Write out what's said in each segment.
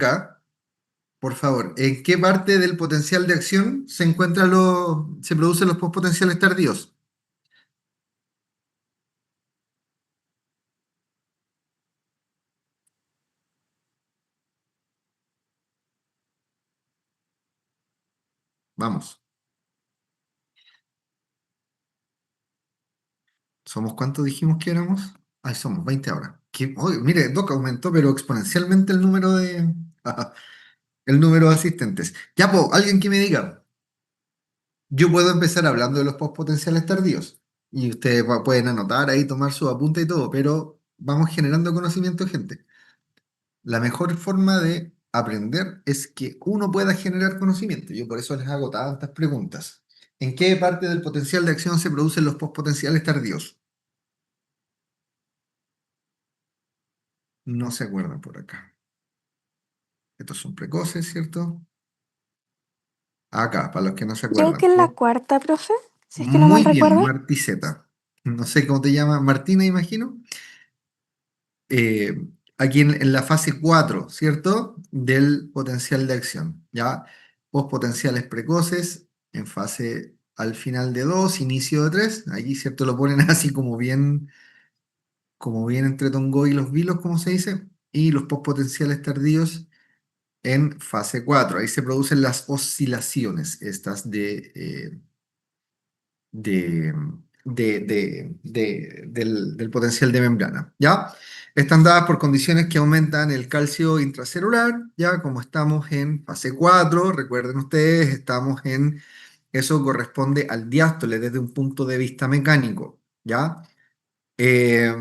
Acá, por favor, ¿en qué parte del potencial de acción se producen los postpotenciales tardíos? Vamos, ¿somos cuántos dijimos que éramos? Ahí somos 20 ahora. Oye, mire, Doc aumentó, pero exponencialmente el número de asistentes. Ya, po, alguien que me diga, yo puedo empezar hablando de los postpotenciales tardíos y ustedes pueden anotar ahí, tomar su apunte y todo, pero vamos generando conocimiento, gente. La mejor forma de aprender es que uno pueda generar conocimiento. Yo por eso les hago tantas preguntas. ¿En qué parte del potencial de acción se producen los postpotenciales tardíos? No se acuerdan por acá. Estos son precoces, ¿cierto? Acá, para los que no se Creo que acuerdan. en la cuarta, profe, si es que no mal Muy bien, recuerdo. Martí Z. No sé cómo te llama, Martina, imagino. Aquí en la fase 4, ¿cierto? Del potencial de acción, ¿ya? Postpotenciales precoces, en fase al final de 2, inicio de 3. Allí, ¿cierto? Lo ponen así como bien entre Tongo y los vilos, como se dice. Y los postpotenciales tardíos en fase 4. Ahí se producen las oscilaciones, estas de, del potencial de membrana, ¿ya? Están dadas por condiciones que aumentan el calcio intracelular, ¿ya? Como estamos en fase 4, recuerden ustedes, eso corresponde al diástole desde un punto de vista mecánico, ¿ya? Eh,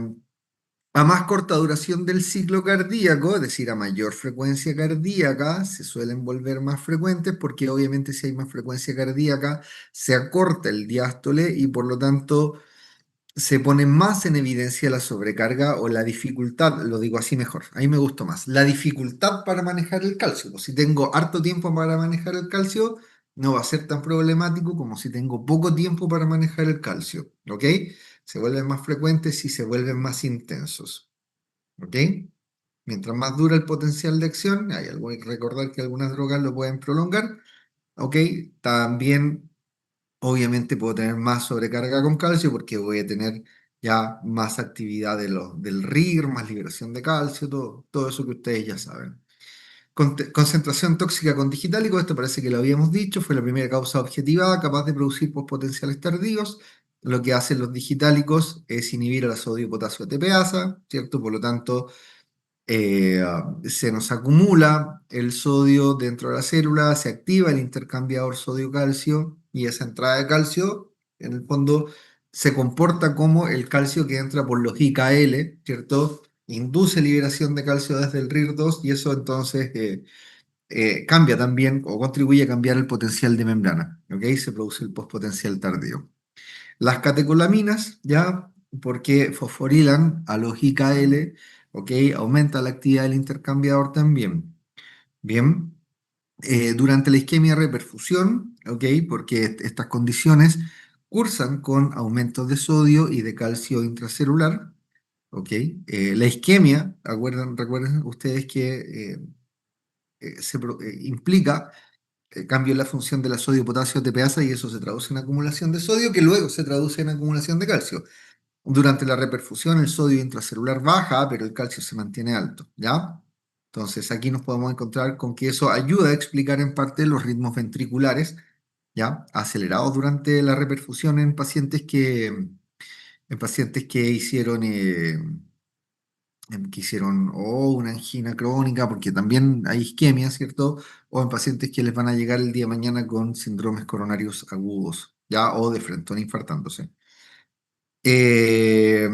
a más corta duración del ciclo cardíaco, es decir, a mayor frecuencia cardíaca, se suelen volver más frecuentes porque obviamente si hay más frecuencia cardíaca, se acorta el diástole y por lo tanto se pone más en evidencia la sobrecarga o la dificultad, lo digo así mejor, ahí me gustó más, la dificultad para manejar el calcio. Pues si tengo harto tiempo para manejar el calcio, no va a ser tan problemático como si tengo poco tiempo para manejar el calcio, ¿ok? Se vuelven más frecuentes y se vuelven más intensos. ¿Ok? Mientras más dura el potencial de acción, hay algo que recordar que algunas drogas lo pueden prolongar, ¿ok? También, obviamente, puedo tener más sobrecarga con calcio porque voy a tener ya más actividad del RIR, más liberación de calcio, todo eso que ustedes ya saben. Concentración tóxica con digitálico, esto parece que lo habíamos dicho, fue la primera causa objetivada capaz de producir postpotenciales tardíos. Lo que hacen los digitálicos es inhibir a la sodio-potasio ATPasa, ¿cierto? Por lo tanto, se nos acumula el sodio dentro de la célula, se activa el intercambiador sodio-calcio y esa entrada de calcio, en el fondo, se comporta como el calcio que entra por los IKL, ¿cierto? Induce liberación de calcio desde el RIR2 y eso entonces cambia también o contribuye a cambiar el potencial de membrana, ¿ok? Se produce el postpotencial tardío. Las catecolaminas, ya, porque fosforilan a los IKL, ¿ok? Aumenta la actividad del intercambiador también. Bien, durante la isquemia reperfusión, ¿ok? Porque estas condiciones cursan con aumentos de sodio y de calcio intracelular, ¿ok? La isquemia, recuerden ustedes que implica cambio en la función de la sodio-potasio ATPasa y eso se traduce en acumulación de sodio que luego se traduce en acumulación de calcio. Durante la reperfusión el sodio intracelular baja, pero el calcio se mantiene alto, ¿ya? Entonces aquí nos podemos encontrar con que eso ayuda a explicar en parte los ritmos ventriculares, ¿ya? Acelerados durante la reperfusión en pacientes que hicieron o una angina crónica, porque también hay isquemia, ¿cierto? O en pacientes que les van a llegar el día de mañana con síndromes coronarios agudos, ¿ya? O de frente, infartándose. Eh,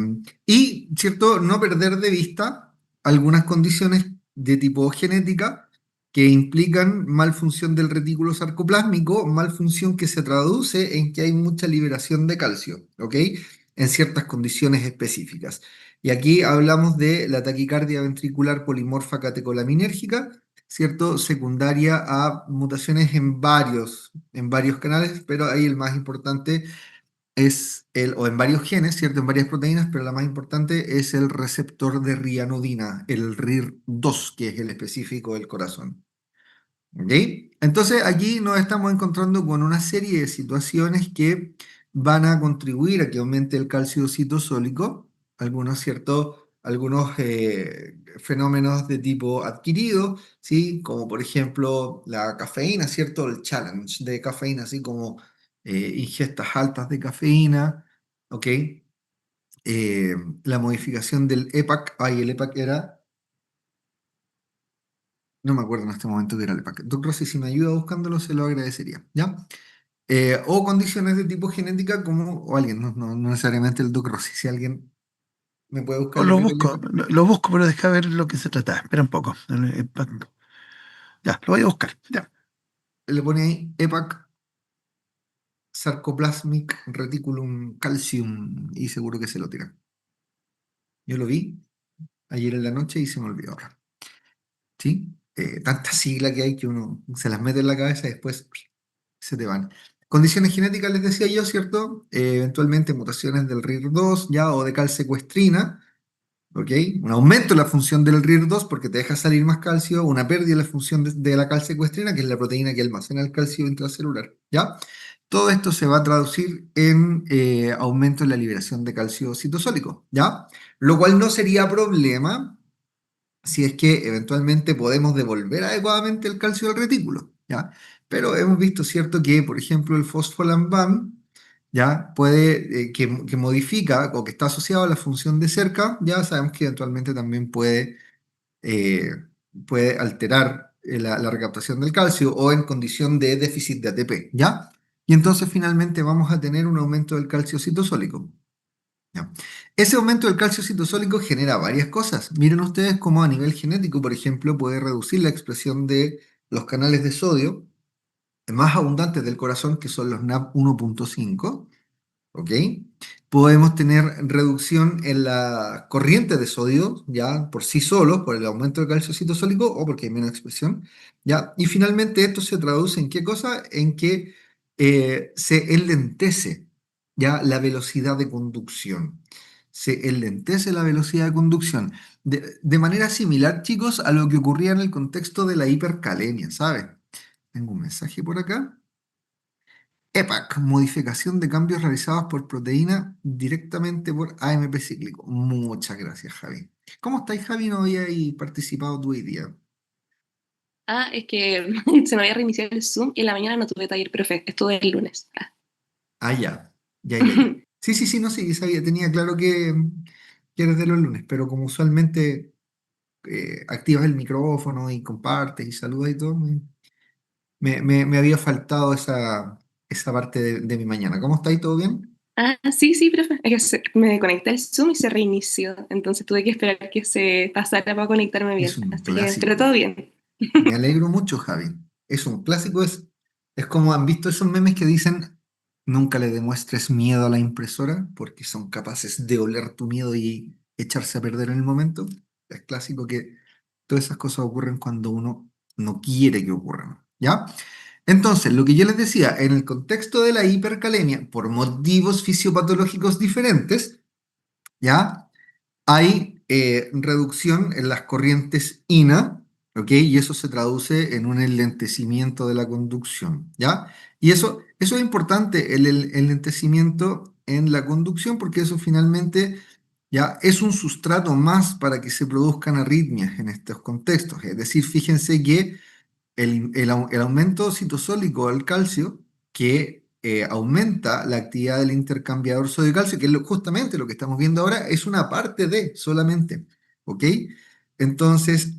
¿cierto? No perder de vista algunas condiciones de tipo genética que implican malfunción del retículo sarcoplásmico, malfunción que se traduce en que hay mucha liberación de calcio, ¿ok? En ciertas condiciones específicas. Y aquí hablamos de la taquicardia ventricular polimorfa catecolaminérgica, ¿cierto? Secundaria a mutaciones en varios canales, pero ahí el más importante o en varios genes, ¿cierto? En varias proteínas, pero la más importante es el receptor de rianodina, el RIR2, que es el específico del corazón. ¿Ok? Entonces aquí nos estamos encontrando con una serie de situaciones que van a contribuir a que aumente el calcio citosólico, algunos, ¿cierto? Algunos fenómenos de tipo adquirido, ¿sí? Como por ejemplo la cafeína, ¿cierto? El challenge de cafeína, así como ingestas altas de cafeína, ¿ok? La modificación del EPAC, ay, el EPAC era, no me acuerdo en este momento qué era el EPAC. Doctor Rossi, si me ayuda buscándolo, se lo agradecería, ¿ya? O condiciones de tipo genética como, o alguien, no necesariamente el Doc Rossi, si alguien me puede buscar lo que es el EPAC, Lo busco, pero deja ver lo que se trata. Espera un poco. Ya, lo voy a buscar. Ya. le pone ahí EPAC Sarcoplasmic Reticulum Calcium y seguro que se lo tira. Yo lo vi ayer en la noche y se me olvidó ahora. ¿Sí? Tanta sigla que hay que uno se las mete en la cabeza y después se te van. Condiciones genéticas, les decía yo, ¿cierto? Eventualmente mutaciones del RIR2 ya o de calsecuestrina. ¿Ok? Un aumento en la función del RIR2 porque te deja salir más calcio, una pérdida en la función de la calcecuestrina, que es la proteína que almacena el calcio intracelular, ¿ya? Todo esto se va a traducir en aumento en la liberación de calcio citosólico, ¿ya? Lo cual no sería problema si es que eventualmente podemos devolver adecuadamente el calcio al retículo, ¿ya? Pero hemos visto, ¿cierto?, que, por ejemplo, el fosfolambam, ¿ya? Que modifica o que está asociado a la función de cerca, ya sabemos que eventualmente también eh, puede alterar la recaptación del calcio o en condición de déficit de ATP, ¿ya? Y entonces finalmente vamos a tener un aumento del calcio citosólico. ¿Ya? Ese aumento del calcio citosólico genera varias cosas. Miren ustedes cómo a nivel genético, por ejemplo, puede reducir la expresión de los canales de sodio más abundantes del corazón, que son los NAP1.5. ¿Ok? Podemos tener reducción en la corriente de sodio, ya por sí solo, por el aumento del calcio citosólico o porque hay menos expresión, ya. Y finalmente esto se traduce en qué cosa? En que se enlentece, ya, la velocidad de conducción. Se enlentece la velocidad de conducción. De manera similar, chicos, a lo que ocurría en el contexto de la hipercalemia, ¿sabes? Tengo un mensaje por acá. EPAC, modificación de cambios realizados por proteína directamente por AMP cíclico. Muchas gracias, Javi. ¿Cómo estáis, Javi? No habíais participado tú hoy día. Ah, es que se me había reiniciado el Zoom y en la mañana no tuve taller, profe. Estuve el lunes. Ah. Ah, ya. Ya, ya, ya. Sí, sí, sí, no sé, sabía, tenía claro que eres de los lunes, pero como usualmente activas el micrófono y compartes y saludas y todo, me había faltado esa parte de mi mañana. ¿Cómo estáis? ¿Todo bien? Ah, sí, sí, profe. Es que me conecté al Zoom y se reinició. Entonces tuve que esperar que se pasara para conectarme Es bien. un Así que, pero clásico. todo bien. Me alegro mucho, Javi. Es un clásico, es como han visto esos memes que dicen, nunca le demuestres miedo a la impresora porque son capaces de oler tu miedo y echarse a perder en el momento. Es clásico que todas esas cosas ocurren cuando uno no quiere que ocurran, ¿ya? Entonces, lo que yo les decía, en el contexto de la hipercalemia, por motivos fisiopatológicos diferentes, ¿ya? Hay reducción en las corrientes INA, ¿ok? Y eso se traduce en un enlentecimiento de la conducción, ¿ya? Y eso es importante, el enlentecimiento en la conducción, porque eso finalmente ya es un sustrato más para que se produzcan arritmias en estos contextos. Es decir, fíjense que el aumento citosólico del calcio que aumenta la actividad del intercambiador sodio-calcio, que es justamente lo que estamos viendo ahora, es una parte de solamente, ¿ok? Entonces,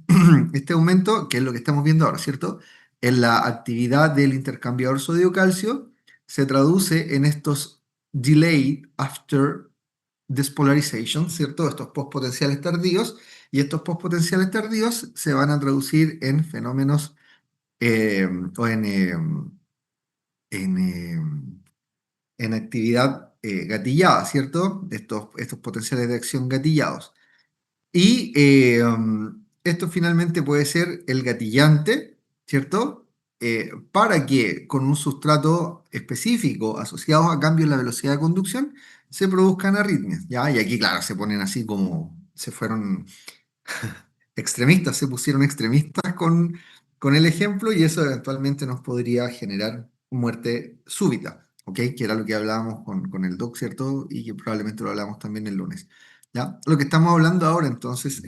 este aumento, que es lo que estamos viendo ahora, ¿cierto? En la actividad del intercambiador sodio-calcio se traduce en estos delayed after despolarization, ¿cierto? Estos postpotenciales tardíos, y estos postpotenciales tardíos se van a traducir en fenómenos eh, o en, eh, en actividad gatillada, ¿cierto? Estos potenciales de acción gatillados. Y esto finalmente puede ser el gatillante, ¿cierto? para que con un sustrato específico asociado a cambios en la velocidad de conducción se produzcan arritmias, ¿ya? Y aquí, claro, se ponen así como se fueron extremistas, se pusieron extremistas con el ejemplo y eso eventualmente nos podría generar muerte súbita, ¿ok? Que era lo que hablábamos con el doc, ¿cierto? Y que probablemente lo hablamos también el lunes, ¿ya? Lo que estamos hablando ahora, entonces,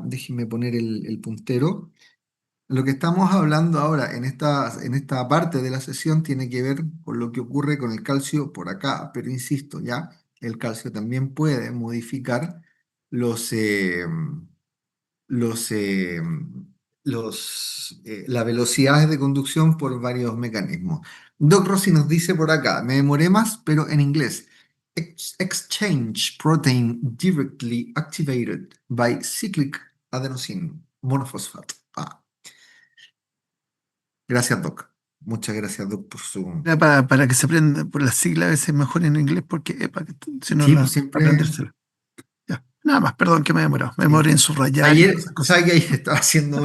déjenme poner el puntero. Lo que estamos hablando ahora en esta parte de la sesión tiene que ver con lo que ocurre con el calcio por acá, pero insisto, ya, el calcio también puede modificar los, eh, los, eh, las velocidades de conducción por varios mecanismos. Doc Rossi nos dice por acá, me demoré más, pero en inglés. Exchange protein directly activated by cyclic adenosine monophosphate. Gracias, Doc. Muchas gracias, Doc, por su... Era para que se aprenda por las siglas, a veces mejor en inglés, porque si no, Sí, pues para siempre... aprendérselo. Ya, nada más, perdón que me he demorado. Me sí. demoré en subrayar y Ayer, todas esas cosas. ¿sabes que ayer estaba haciendo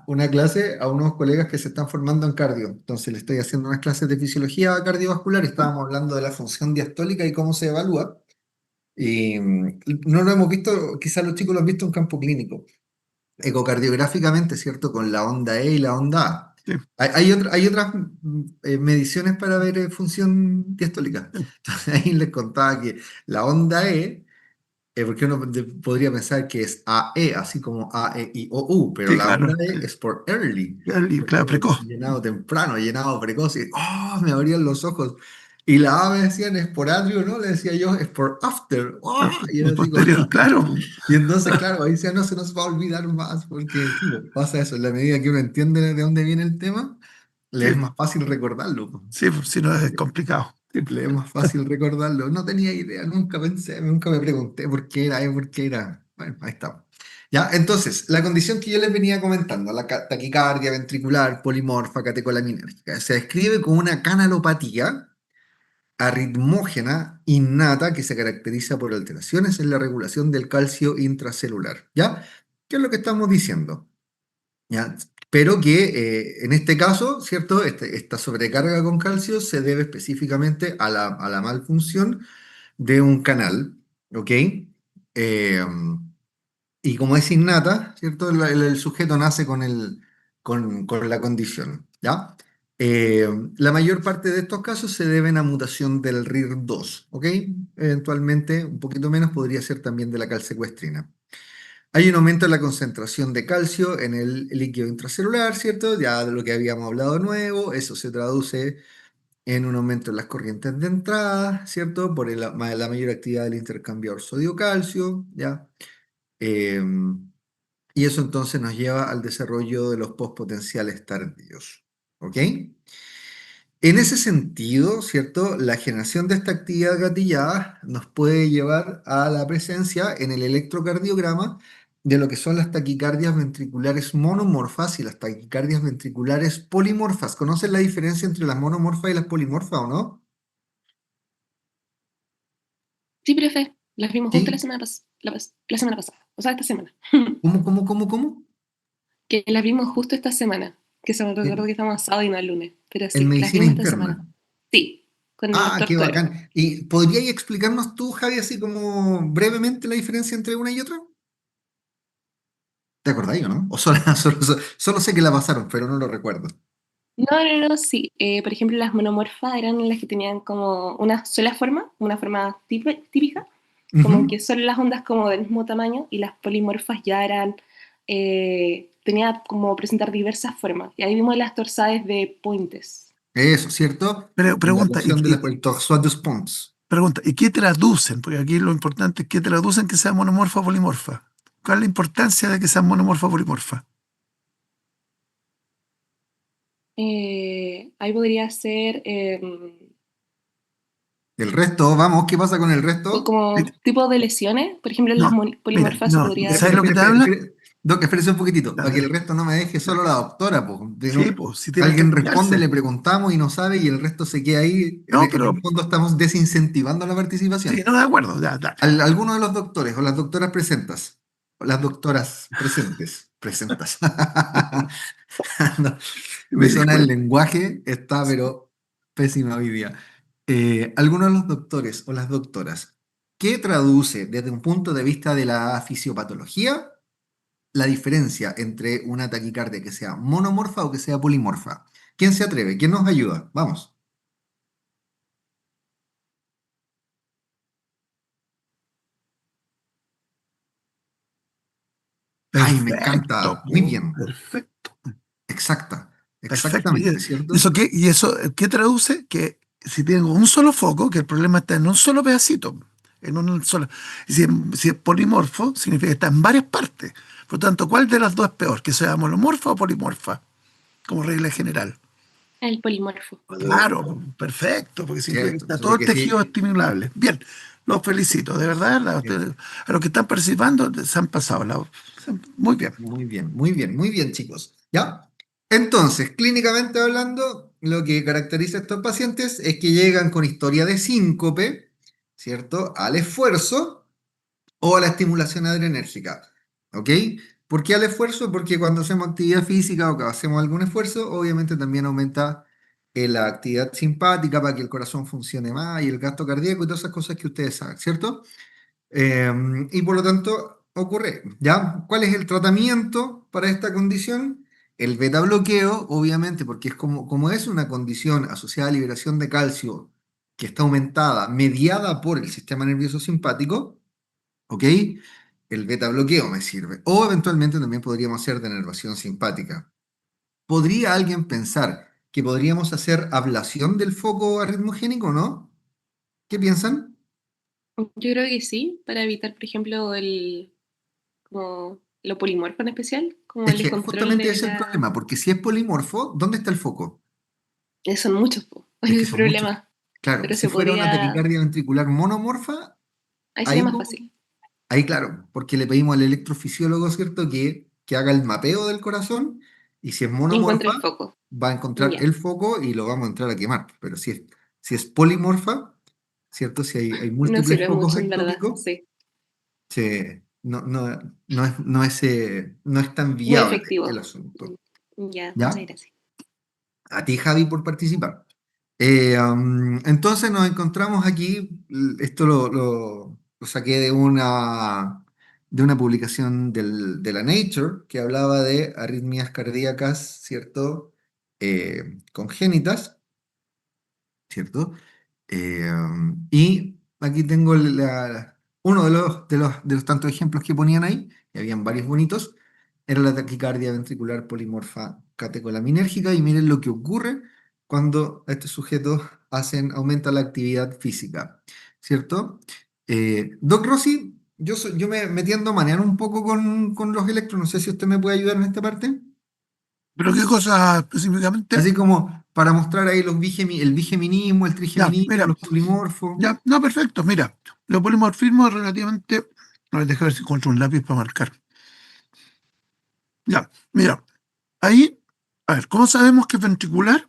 una clase a unos colegas que se están formando en cardio? Entonces le estoy haciendo unas clases de fisiología cardiovascular y estábamos hablando de la función diastólica y cómo se evalúa. Y no lo hemos visto, quizás los chicos lo han visto en campo clínico. Ecocardiográficamente, ¿cierto? Con la onda E y la onda A. Sí, Hay otras mediciones para ver función diastólica. sí, Entonces ahí les contaba que la onda E, porque uno podría pensar que es AE, así como A, E, I, O, U, pero sí, la onda claro. E es por early, Claro, ¿cierto? precoz. Llenado temprano, llenado precoz, y ¡oh! Me abrían los ojos. Y la A me decían es por atrio, ¿no? Le decía yo, es por after. ¡Oh! Y era así como... Posterior, claro. Y entonces, claro, ahí decía, no se nos va a olvidar más, porque sí, pues, pasa eso, en la medida que uno entiende de dónde viene el tema, le Sí, es más fácil recordarlo, pues. sí, si no es complicado. Sí, Le es más fácil recordarlo. No tenía idea, nunca pensé, nunca me pregunté por qué era. Bueno, ahí está. Ya, entonces, la condición que yo les venía comentando, la taquicardia ventricular polimorfa catecolaminérgica, se describe como una canalopatía arritmógena innata que se caracteriza por alteraciones en la regulación del calcio intracelular. ¿Ya? ¿Qué es lo que estamos diciendo? ¿Ya? Pero que en este caso, ¿cierto? Esta sobrecarga con calcio se debe específicamente a la malfunción de un canal, ¿ok? Eh, y como es innata, ¿cierto? El sujeto nace con la condición, ¿ya? Eh, la mayor parte de estos casos se deben a mutación del RIR2, ¿ok? Eventualmente, un poquito menos podría ser también de la calsecuestrina. Hay un aumento en la concentración de calcio en el líquido intracelular, ¿cierto? Ya de lo que habíamos hablado de nuevo, eso se traduce en un aumento en las corrientes de entrada, ¿cierto? Por la mayor actividad del intercambiador sodio-calcio, ¿ya? Y eso entonces nos lleva al desarrollo de los postpotenciales tardíos, ¿ok? En ese sentido, ¿cierto? La generación de esta actividad gatillada nos puede llevar a la presencia en el electrocardiograma de lo que son las taquicardias ventriculares monomorfas y las taquicardias ventriculares polimorfas. ¿Conocen la diferencia entre las monomorfas y las polimorfas o no? Sí, profe, las vimos juntas la Sí. semana, la semana pasada, o sea, esta semana. ¿Cómo? Que las vimos justo esta semana, que se me recordó En, que estamos sábado y no el lunes, pero en sí, las medicina vimos esta interna. semana. Sí, con el Ah, doctor qué Toro. bacán. ¿Y podrías explicarnos tú, Javi, así como brevemente la diferencia entre una y otra? ¿Te acordáis o no? O solo sé que la pasaron, pero no lo recuerdo. No, no, no, sí. Por ejemplo, las monomorfas eran las que tenían como una sola forma, una forma típica, como Ujú. que son las ondas como del mismo tamaño, y las polimorfas ya eran, tenía como presentar diversas formas. Y ahí vimos las torsades de Pointes. Eso, ¿cierto? Pero En la pregunta, cuestión de el torsade de Pons. ¿y qué traducen? Porque aquí lo importante es que traducen que sea monomorfa o polimorfa. ¿Cuál es la importancia de que sea monomorfa o polimorfa? Ahí podría ser El resto, vamos, ¿qué pasa con el resto? como tipo de lesiones. Por ejemplo, en las No, mira, polimorfas se no, podría ¿sabes lo que presentar. te habla? Doc, espérese un poquitito, para que Dale. el resto no me deje solo la doctora, pues. Sí, pues, si tienen que Alguien responde, apoyarse. le preguntamos y no sabe y el resto se queda ahí. No, En pero el fondo estamos desincentivando la sí, participación. no, de acuerdo, ya, dale. Alguno de los doctores o las doctoras presentes, o las doctoras presentes, presentas. No, Me mi di zona del cuenta. lenguaje está, pero pésima hoy día. Algunos de los doctores o las doctoras, ¿qué traduce desde un punto de vista de la fisiopatología la diferencia entre una taquicardia que sea monomorfa o que sea polimorfa? ¿Quién se atreve? ¿Quién nos ayuda? Vamos. Ay, me Perfecto, encanta. Muy bien. perfecto, Exacta. perfecto. Exactamente, ¿Eso ¿cierto? qué? ¿Y eso qué traduce? Que si tengo un solo foco, que el problema está en un solo pedacito, en un solo. Si es polimorfo, significa que está en varias partes. Por lo tanto, ¿cuál de las dos es peor? ¿Que sea monomorfa o polimorfa? Como regla general. El polimorfo. Claro, perfecto, porque significa que Cierto. está O todo sea el que tejido sí. estimulable. Bien, los felicito, de verdad, a los que están participando se han pasado. Muy bien. Muy bien, muy bien, muy bien, chicos. ¿Ya? Entonces, clínicamente hablando, lo que caracteriza a estos pacientes es que llegan con historia de síncope, ¿cierto? Al esfuerzo o a la estimulación adrenérgica. ¿Ok? ¿Por qué al esfuerzo? Porque cuando hacemos actividad física o que hacemos algún esfuerzo, obviamente también aumenta la actividad simpática para que el corazón funcione más y el gasto cardíaco y todas esas cosas que ustedes saben, ¿cierto? Y por lo tanto ocurre, ¿ya? ¿Cuál es el tratamiento para esta condición? El beta bloqueo, obviamente, porque es como es una condición asociada a liberación de calcio que está aumentada, mediada por el sistema nervioso simpático, ¿ok? El beta bloqueo me sirve. O eventualmente también podríamos hacer denervación simpática. ¿Podría alguien pensar que podríamos hacer ablación del foco arritmogénico, no? ¿Qué piensan? Yo creo que sí, para evitar, por ejemplo, como lo polimorfo en especial, como Es el que descontrol justamente de ese es el la... problema, porque si es polimorfo, ¿dónde está el foco? Son muchos, po, ese Es es que el son muchos. problema. Claro, Pero si se fuera una podría... taquicardia ventricular monomorfa, Ahí sería ahí, más fácil. ahí claro, porque le pedimos al electrofisiólogo, ¿cierto?, que haga el mapeo del corazón, y si es Y encuentra monomorfa, el foco. va a encontrar Ya. el foco y lo vamos a entrar a quemar. Pero si es polimorfa, ¿cierto? Si hay No múltiples sirve focos mucho, en verdad, ectópicos, sí. no es tan Muy viable el efectivo. asunto. Ya, muchas ¿Ya? gracias. A ti, Javi, por participar. Entonces nos encontramos aquí, esto lo saqué de una publicación de la Nature que hablaba de arritmias cardíacas, ¿cierto? Congénitas, ¿cierto? Y aquí tengo uno de los tantos ejemplos que ponían ahí, y habían varios bonitos, era la taquicardia ventricular polimorfa catecolaminérgica, y miren lo que ocurre cuando estos sujetos aumenta la actividad física, ¿cierto? Doc Rossi, yo me tiendo a manejar un poco con los electros, no sé si usted me puede ayudar en esta parte. ¿Pero qué cosa específicamente? Así como para mostrar ahí el bigeminismo, el Ya, trigeminismo, mira, los polimorfos. ya, no, perfecto, mira. Los polimorfismos relativamente. A ver, déjame ver si encuentro un lápiz para marcar. Ya, mira, ahí, a ver, ¿cómo sabemos que es ventricular?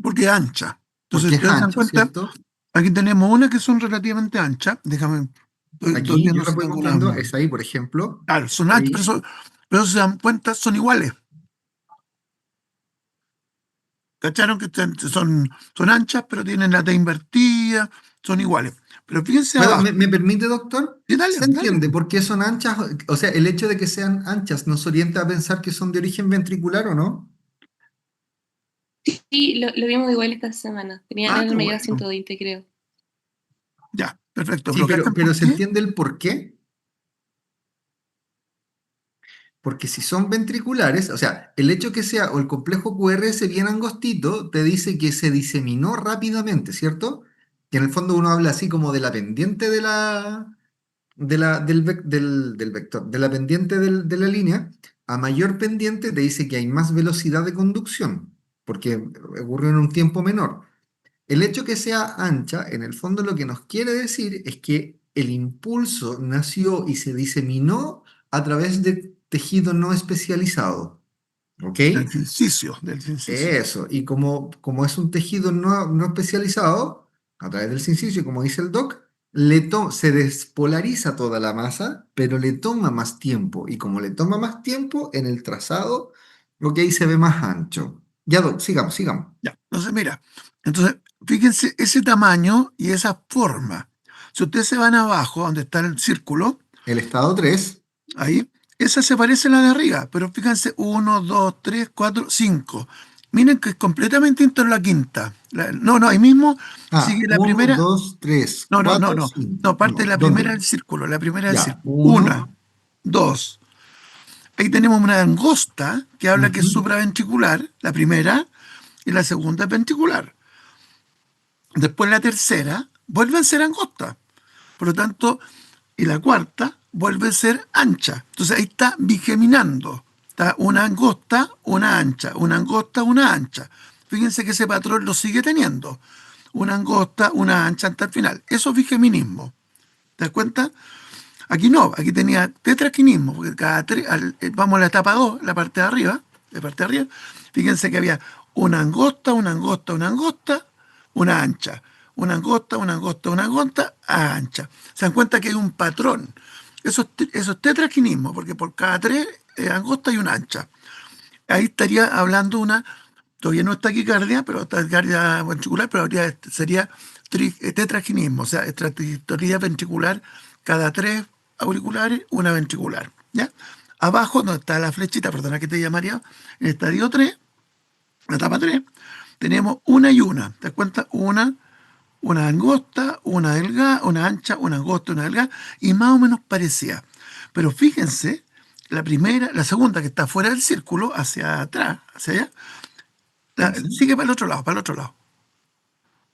Porque es ancha. Entonces, Porque es ustedes se dan ancha, cuenta, ¿cierto? aquí tenemos una que son relativamente anchas. Déjame, estoy Aquí yo viendo lo si voy tengo una. mostrando, es ahí, por ejemplo. Claro, son Está anchas, ahí. pero si se dan cuenta, son iguales. ¿Cacharon que son anchas, pero tienen la T invertida, son iguales? Pero fíjense ¿Me, abajo. me permite, doctor? Sí, dale, ¿Se dale. entiende por qué son anchas? O sea, el hecho de que sean anchas nos orienta a pensar que son de origen ventricular, ¿o no? Sí, lo vimos igual esta semana. Tenían Ah, en qué el medida bueno. 120, creo. Ya, perfecto. Sí, ¿Pero pero, cachan pero por ¿se qué? entiende el por qué? Porque si son ventriculares, o sea, el hecho que sea o el complejo QRS bien angostito te dice que se diseminó rápidamente, ¿cierto? Que en el fondo uno habla así como de la pendiente del vector, de la pendiente de la línea. A mayor pendiente te dice que hay más velocidad de conducción, porque ocurrió en un tiempo menor. El hecho que sea ancha, en el fondo lo que nos quiere decir es que el impulso nació y se diseminó a través de tejido no especializado. ¿Ok? Del inciso. Eso. Y como es un tejido no especializado, a través del sincicio, como dice el doc, se despolariza toda la masa, pero le toma más tiempo. Y como le toma más tiempo, en el trazado, ok, se ve más ancho. Ya, Doc, sigamos, sigamos. Ya. Entonces, mira, entonces, fíjense ese tamaño y esa forma. Si ustedes se van abajo, donde está el círculo, El estado 3. ahí, esa se parece a la de arriba, pero fíjense, 1, 2, 3, 4, 5. Miren que es completamente distinto en la quinta. No, ahí mismo sigue la 1, primera. 2, 3, No, no, no, 4, no. 5. No, parte de No, la primera ¿dónde? del círculo, la primera del Ya, círculo. Una, 1. dos. Ahí tenemos una angosta que habla que es supraventricular, la primera, y la segunda es ventricular. Después la tercera vuelve a ser angosta. Por lo tanto, y la cuarta vuelve a ser ancha. Entonces ahí está bigeminando. Está una angosta, una ancha, una angosta, una ancha. Fíjense que ese patrón lo sigue teniendo. Una angosta, una ancha hasta el final. Eso es bigeminismo. ¿Te das cuenta? Aquí no, aquí tenía tetraquinismo, porque vamos a la etapa 2, la parte de arriba, fíjense que había una angosta, una angosta, una angosta, una ancha, una angosta, una angosta, una angosta, ancha. Se dan cuenta que hay un patrón. Eso es tetraquinismo, porque por cada tres angostas hay una ancha. Ahí estaría hablando todavía no es taquicardia, pero taquicardia ventricular, pero sería tetraginismo, o sea, estratistolia ventricular, cada tres auriculares, una ventricular. ¿Ya? Abajo, donde está la flechita, perdona que te llamaría, en el estadio 3, la etapa 3, tenemos una y una. ¿Te das cuenta? Una angosta, una delgada, una ancha, una angosta, una delgada, y más o menos parecía. Pero fíjense, la segunda que está fuera del círculo, hacia atrás, hacia allá, sigue para el otro lado, para el otro lado,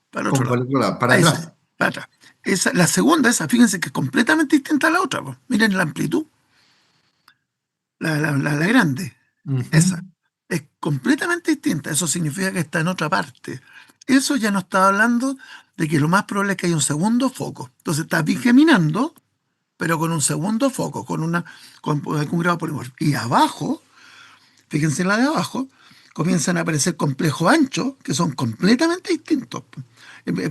para el otro Como lado. para el otro lado, para Ahí sí, atrás. para atrás. La segunda, fíjense que es completamente distinta a la otra. Po. Miren la amplitud, la grande. Ujú. Esa es completamente distinta. Eso significa que está en otra parte. Eso ya nos está hablando de que lo más probable es que haya un segundo foco. Entonces está bigeminando, pero con un segundo foco, con algún grado polimorfo. Y abajo, fíjense en la de abajo, comienzan a aparecer complejos anchos que son completamente distintos.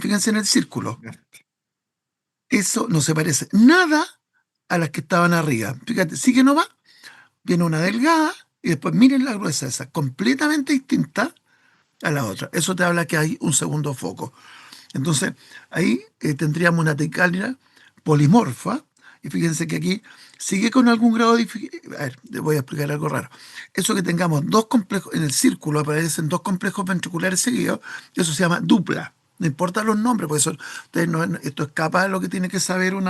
Fíjense en el círculo. Eso no se parece nada a las que estaban arriba. Fíjate, sí que no va. Viene una delgada y después miren la gruesa esa, completamente distinta a la otra. Eso te habla que hay un segundo foco. Entonces, ahí tendríamos una taquicardia polimorfa. Y fíjense que aquí sigue con algún grado de dificultad. A ver, les voy a explicar algo raro. Eso que tengamos dos complejos, en el círculo aparecen dos complejos ventriculares seguidos, eso se llama dupla. No importa los nombres, porque esto escapa de lo que tiene que saber un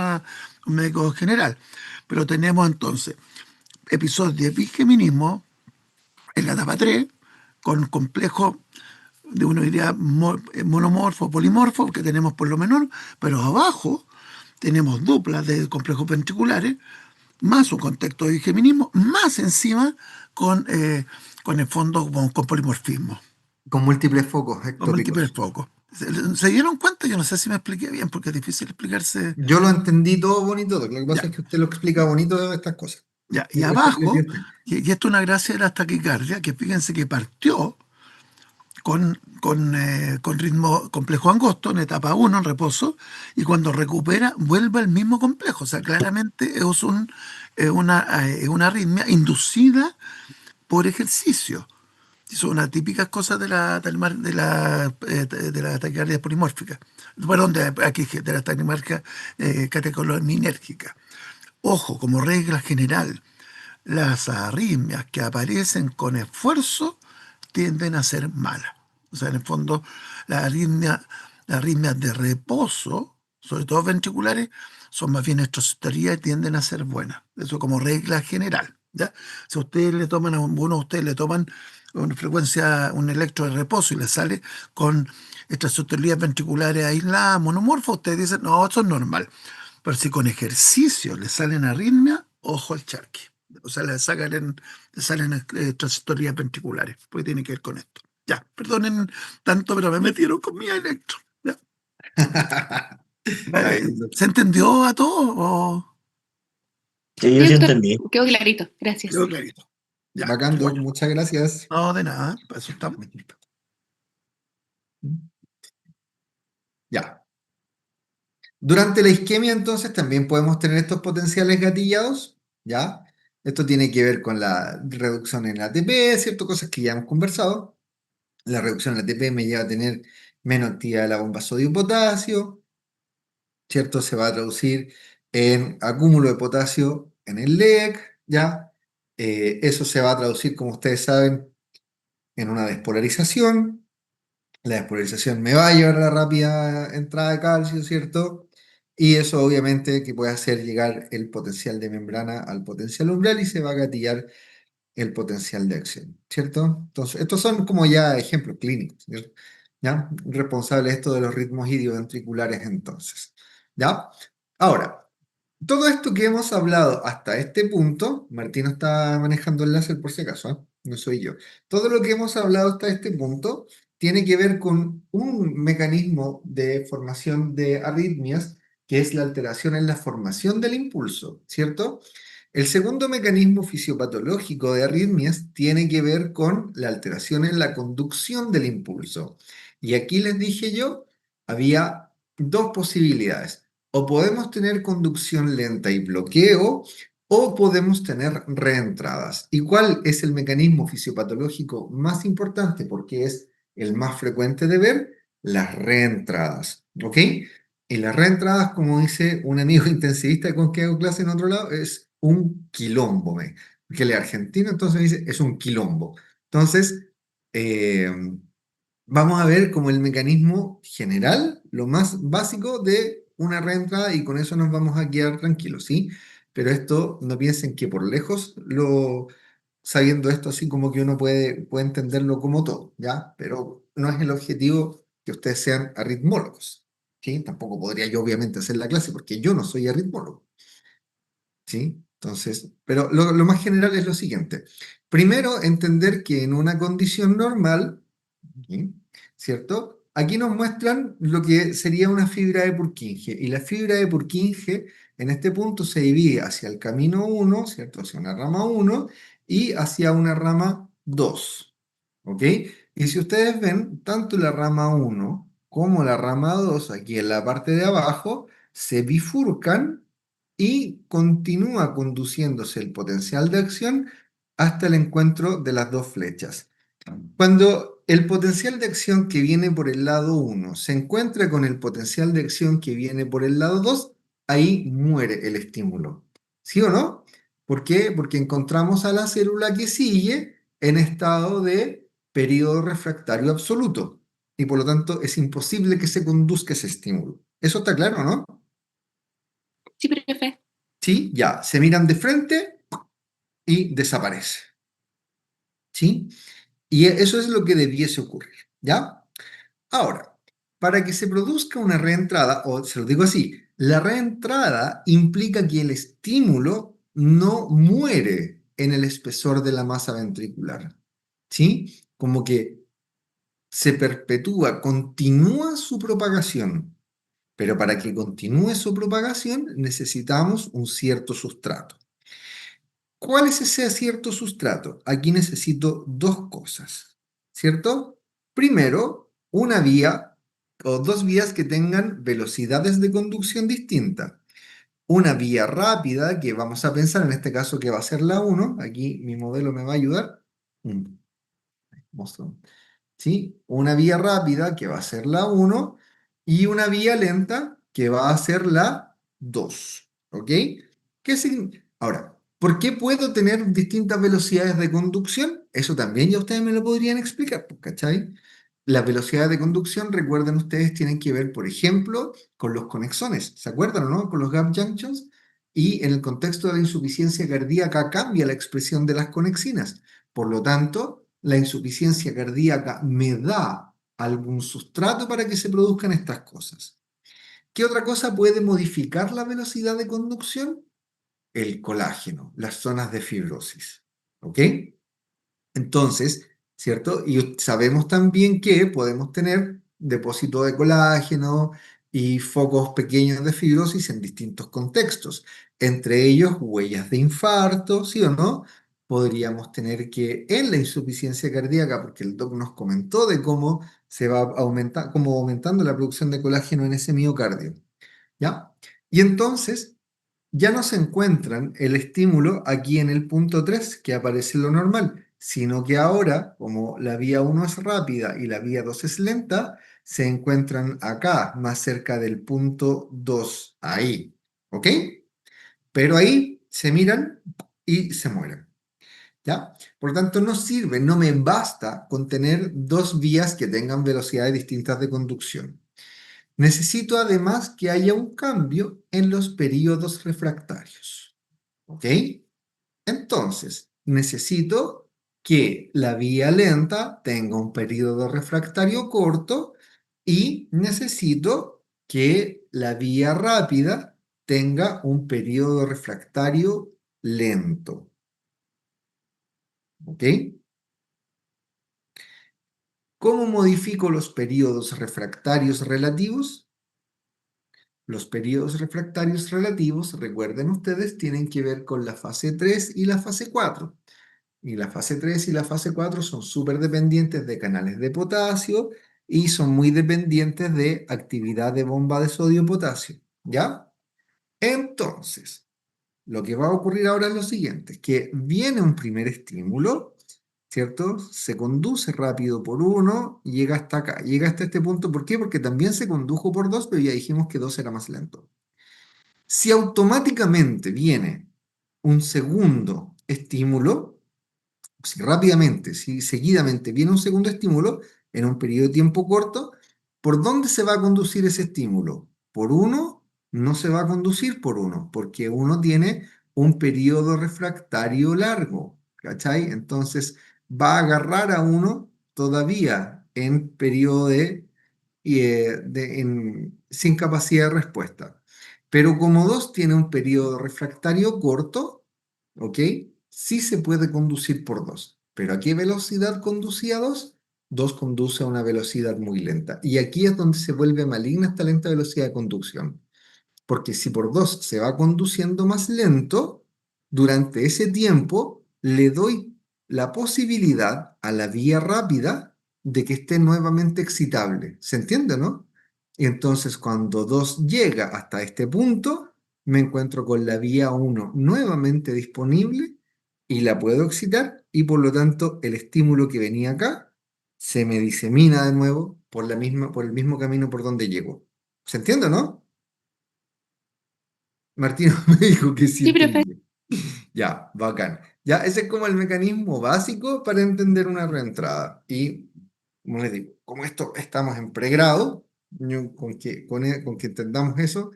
médico general. Pero tenemos entonces episodios de bigeminismo en la etapa 3, con complejos de uno diría monomorfo, polimorfo, que tenemos por lo menor, pero abajo tenemos duplas de complejos ventriculares, más un contexto de bigeminismo, más encima con el fondo con polimorfismo, Con múltiples focos con múltiples ectópicos. focos. ¿Se dieron cuenta? Yo no sé si me expliqué bien, porque es difícil explicarse. Yo lo entendí todo bonito, Doc. Lo que Ya, pasa es que usted lo explica bonito de estas cosas. ya. Y Eso le abajo, entiendo. y esto es una gracia de la taquicardia, que fíjense que partió con ritmo complejo angosto en etapa 1 en reposo, y cuando recupera vuelve al mismo complejo. O sea, claramente es una arritmia inducida por ejercicio. Son unas típicas cosas de la taquicardia polimórfica. Perdón, de la taquicardia catecolinérgica. Ojo, como regla general, las arritmias que aparecen con esfuerzo tienden a ser malas. O sea, en el fondo, las arritmias de reposo, sobre todo ventriculares, son más bien estrocitoría y tienden a ser buenas. Eso como regla general. ¿Ya? Si a ustedes le toman, a uno de ustedes le toman una frecuencia, un electro de reposo y le sale con estrocitorías ventriculares aisladas, monomorfos, ustedes dicen, no, eso es normal. Pero si con ejercicio le salen arritmias, ojo al charqui. O sea, le salen trayectorias ventriculares, porque tiene que ver con esto. Ya, perdonen tanto, pero me metieron con mi electro. Ya. Está bien, Doc. ¿Se entendió a todo? Sí, Sí, yo sí doctor, entendí. quedó clarito. Gracias. Quedó clarito. Ya, Bacán, qué Doc. bueno. Muchas gracias. No, de nada, para eso estamos. Ya. Durante la isquemia, entonces, también podemos tener estos potenciales gatillados, ¿ya? Esto tiene que ver con la reducción en ATP, ¿cierto? Cosas que ya hemos conversado. La reducción en ATP me lleva a tener menos actividad de la bomba sodio-potasio, ¿cierto? Se va a traducir en acúmulo de potasio en el LEC, ¿ya? Eso se va a traducir, como ustedes saben, en una despolarización. La despolarización me va a llevar a la rápida entrada de calcio, ¿cierto? Y eso obviamente que puede hacer llegar el potencial de membrana al potencial umbral y se va a gatillar el potencial de acción, ¿cierto? Entonces, estos son como ya ejemplos clínicos, ¿cierto? ¿Ya? Responsable esto de los ritmos idioventriculares entonces, ¿ya? Ahora, todo esto que hemos hablado hasta este punto, Martín está manejando el láser por si acaso, ¿eh? No soy yo. Todo lo que hemos hablado hasta este punto tiene que ver con un mecanismo de formación de arritmias, que es la alteración en la formación del impulso, ¿cierto? El segundo mecanismo fisiopatológico de arritmias tiene que ver con la alteración en la conducción del impulso. Y aquí les dije yo, había dos posibilidades. O podemos tener conducción lenta y bloqueo, o podemos tener reentradas. ¿Y cuál es el mecanismo fisiopatológico más importante? Porque es el más frecuente de ver, las reentradas. ¿Ok? Y las reentradas, como dice un amigo intensivista con que hago clase en otro lado, es un quilombo. Porque él es argentino, entonces me dice, es un quilombo. Entonces, eh, vamos a ver como el mecanismo general, lo más básico de una reentrada y con eso nos vamos a quedar tranquilos, ¿sí? Pero esto no piensen que por lejos, sabiendo esto así como que uno puede entenderlo como todo, ¿ya? Pero no es el objetivo que ustedes sean arritmólogos, ¿sí? Tampoco podría yo obviamente hacer la clase porque yo no soy arritmólogo, ¿sí? Entonces, pero lo más general es lo siguiente. Primero, entender que en una condición normal, ¿sí? ¿Cierto? Aquí nos muestran lo que sería una fibra de Purkinje. Y la fibra de Purkinje en este punto se divide hacia el camino uno, ¿cierto? Hacia una rama uno y hacia una rama 2. ¿Ok? Y si ustedes ven, tanto la rama uno como la rama 2 aquí en la parte de abajo, se bifurcan y continúa conduciéndose el potencial de acción hasta el encuentro de las dos flechas. Cuando el potencial de acción que viene por el lado uno se encuentra con el potencial de acción que viene por el lado 2, ahí muere el estímulo. ¿Sí o no? ¿Por qué? Porque encontramos a la célula que sigue en estado de periodo refractario absoluto y por lo tanto es imposible que se conduzca ese estímulo. ¿Eso está claro, no? Sí, profe. Sí, ya, se miran de frente y desaparece. ¿Sí? Y eso es lo que debiese ocurrir, ¿ya? Ahora, para que se produzca una reentrada, o se lo digo así, la reentrada implica que el estímulo no muere en el espesor de la masa ventricular, ¿sí? Como que se perpetúa, continúa su propagación, pero para que continúe su propagación necesitamos un cierto sustrato. ¿Cuál es ese cierto sustrato? Aquí necesito dos cosas, ¿cierto? Primero, una vía o dos vías que tengan velocidades de conducción distintas. Una vía rápida, que vamos a pensar en este caso que va a ser la uno. Aquí mi modelo me va a ayudar. Mostró. ¿Sí? Una vía rápida, que va a ser la uno y una vía lenta, que va a ser la 2. ¿Ok? Ahora, ¿por qué puedo tener distintas velocidades de conducción? Eso también ya ustedes me lo podrían explicar, pues, ¿cachai? Las velocidades de conducción, recuerden ustedes, tienen que ver, por ejemplo, con los conexones. ¿Se acuerdan o no? Con los gap junctions. Y en el contexto de la insuficiencia cardíaca cambia la expresión de las conexinas. Por lo tanto, la insuficiencia cardíaca me da algún sustrato para que se produzcan estas cosas. ¿Qué otra cosa puede modificar la velocidad de conducción? El colágeno, las zonas de fibrosis. ¿Ok? Entonces, ¿cierto? Y sabemos también que podemos tener depósito de colágeno y focos pequeños de fibrosis en distintos contextos, entre ellos huellas de infarto, ¿sí o no? Podríamos tener que en la insuficiencia cardíaca, porque el doc nos comentó de cómo se va cómo aumentando la producción de colágeno en ese miocardio. ¿ya? Y entonces ya no se encuentran el estímulo aquí en el punto 3, que aparece lo normal, sino que ahora, como la vía 1 es rápida y la vía 2 es lenta, se encuentran acá, más cerca del punto 2, ahí, ¿ok? Pero ahí se miran y se mueren, ¿ya? Por lo tanto, no sirve, no me basta con tener dos vías que tengan velocidades distintas de conducción. Necesito además que haya un cambio en los períodos refractarios, ¿ok? Entonces, necesito que la vía lenta tenga un periodo refractario corto y necesito que la vía rápida tenga un periodo refractario lento, ¿ok? ¿Cómo modifico los periodos refractarios relativos? Los periodos refractarios relativos, recuerden ustedes, tienen que ver con la fase 3 y la fase 4. Y la fase 3 y la fase 4 son súper dependientes de canales de potasio y son muy dependientes de actividad de bomba de sodio-potasio, ¿ya? Entonces, lo que va a ocurrir ahora es lo siguiente, que viene un primer estímulo, ¿cierto? Se conduce rápido por 1, llega hasta acá, llega hasta este punto. ¿Por qué? Porque también se condujo por 2, pero ya dijimos que 2 era más lento. Si automáticamente viene un segundo estímulo, si rápidamente, si seguidamente viene un segundo estímulo en un periodo de tiempo corto, ¿por dónde se va a conducir ese estímulo? ¿Por 1? No se va a conducir por 1, porque 1 tiene un periodo refractario largo, ¿cachai? Entonces va a agarrar a 1 todavía en periodo sin capacidad de respuesta. Pero como 2 tiene un periodo refractario corto, ¿ok? Sí se puede conducir por 2. ¿Pero a qué velocidad conducía 2? 2 conduce a una velocidad muy lenta. Y aquí es donde se vuelve maligna esta lenta velocidad de conducción. Porque si por 2 se va conduciendo más lento, durante ese tiempo le doy la posibilidad a la vía rápida de que esté nuevamente excitable. ¿Se entiende, no? Y entonces cuando 2 llega hasta este punto, me encuentro con la vía 1 nuevamente disponible y la puedo excitar y por lo tanto el estímulo que venía acá se me disemina de nuevo por el mismo camino por donde llegó. ¿Se entiende, no? Martino me dijo que sí Sí, profe. entendía. Ya, bacán. Ya, ese es como el mecanismo básico para entender una reentrada. Y, como les digo, como esto estamos en pregrado, yo con que entendamos eso,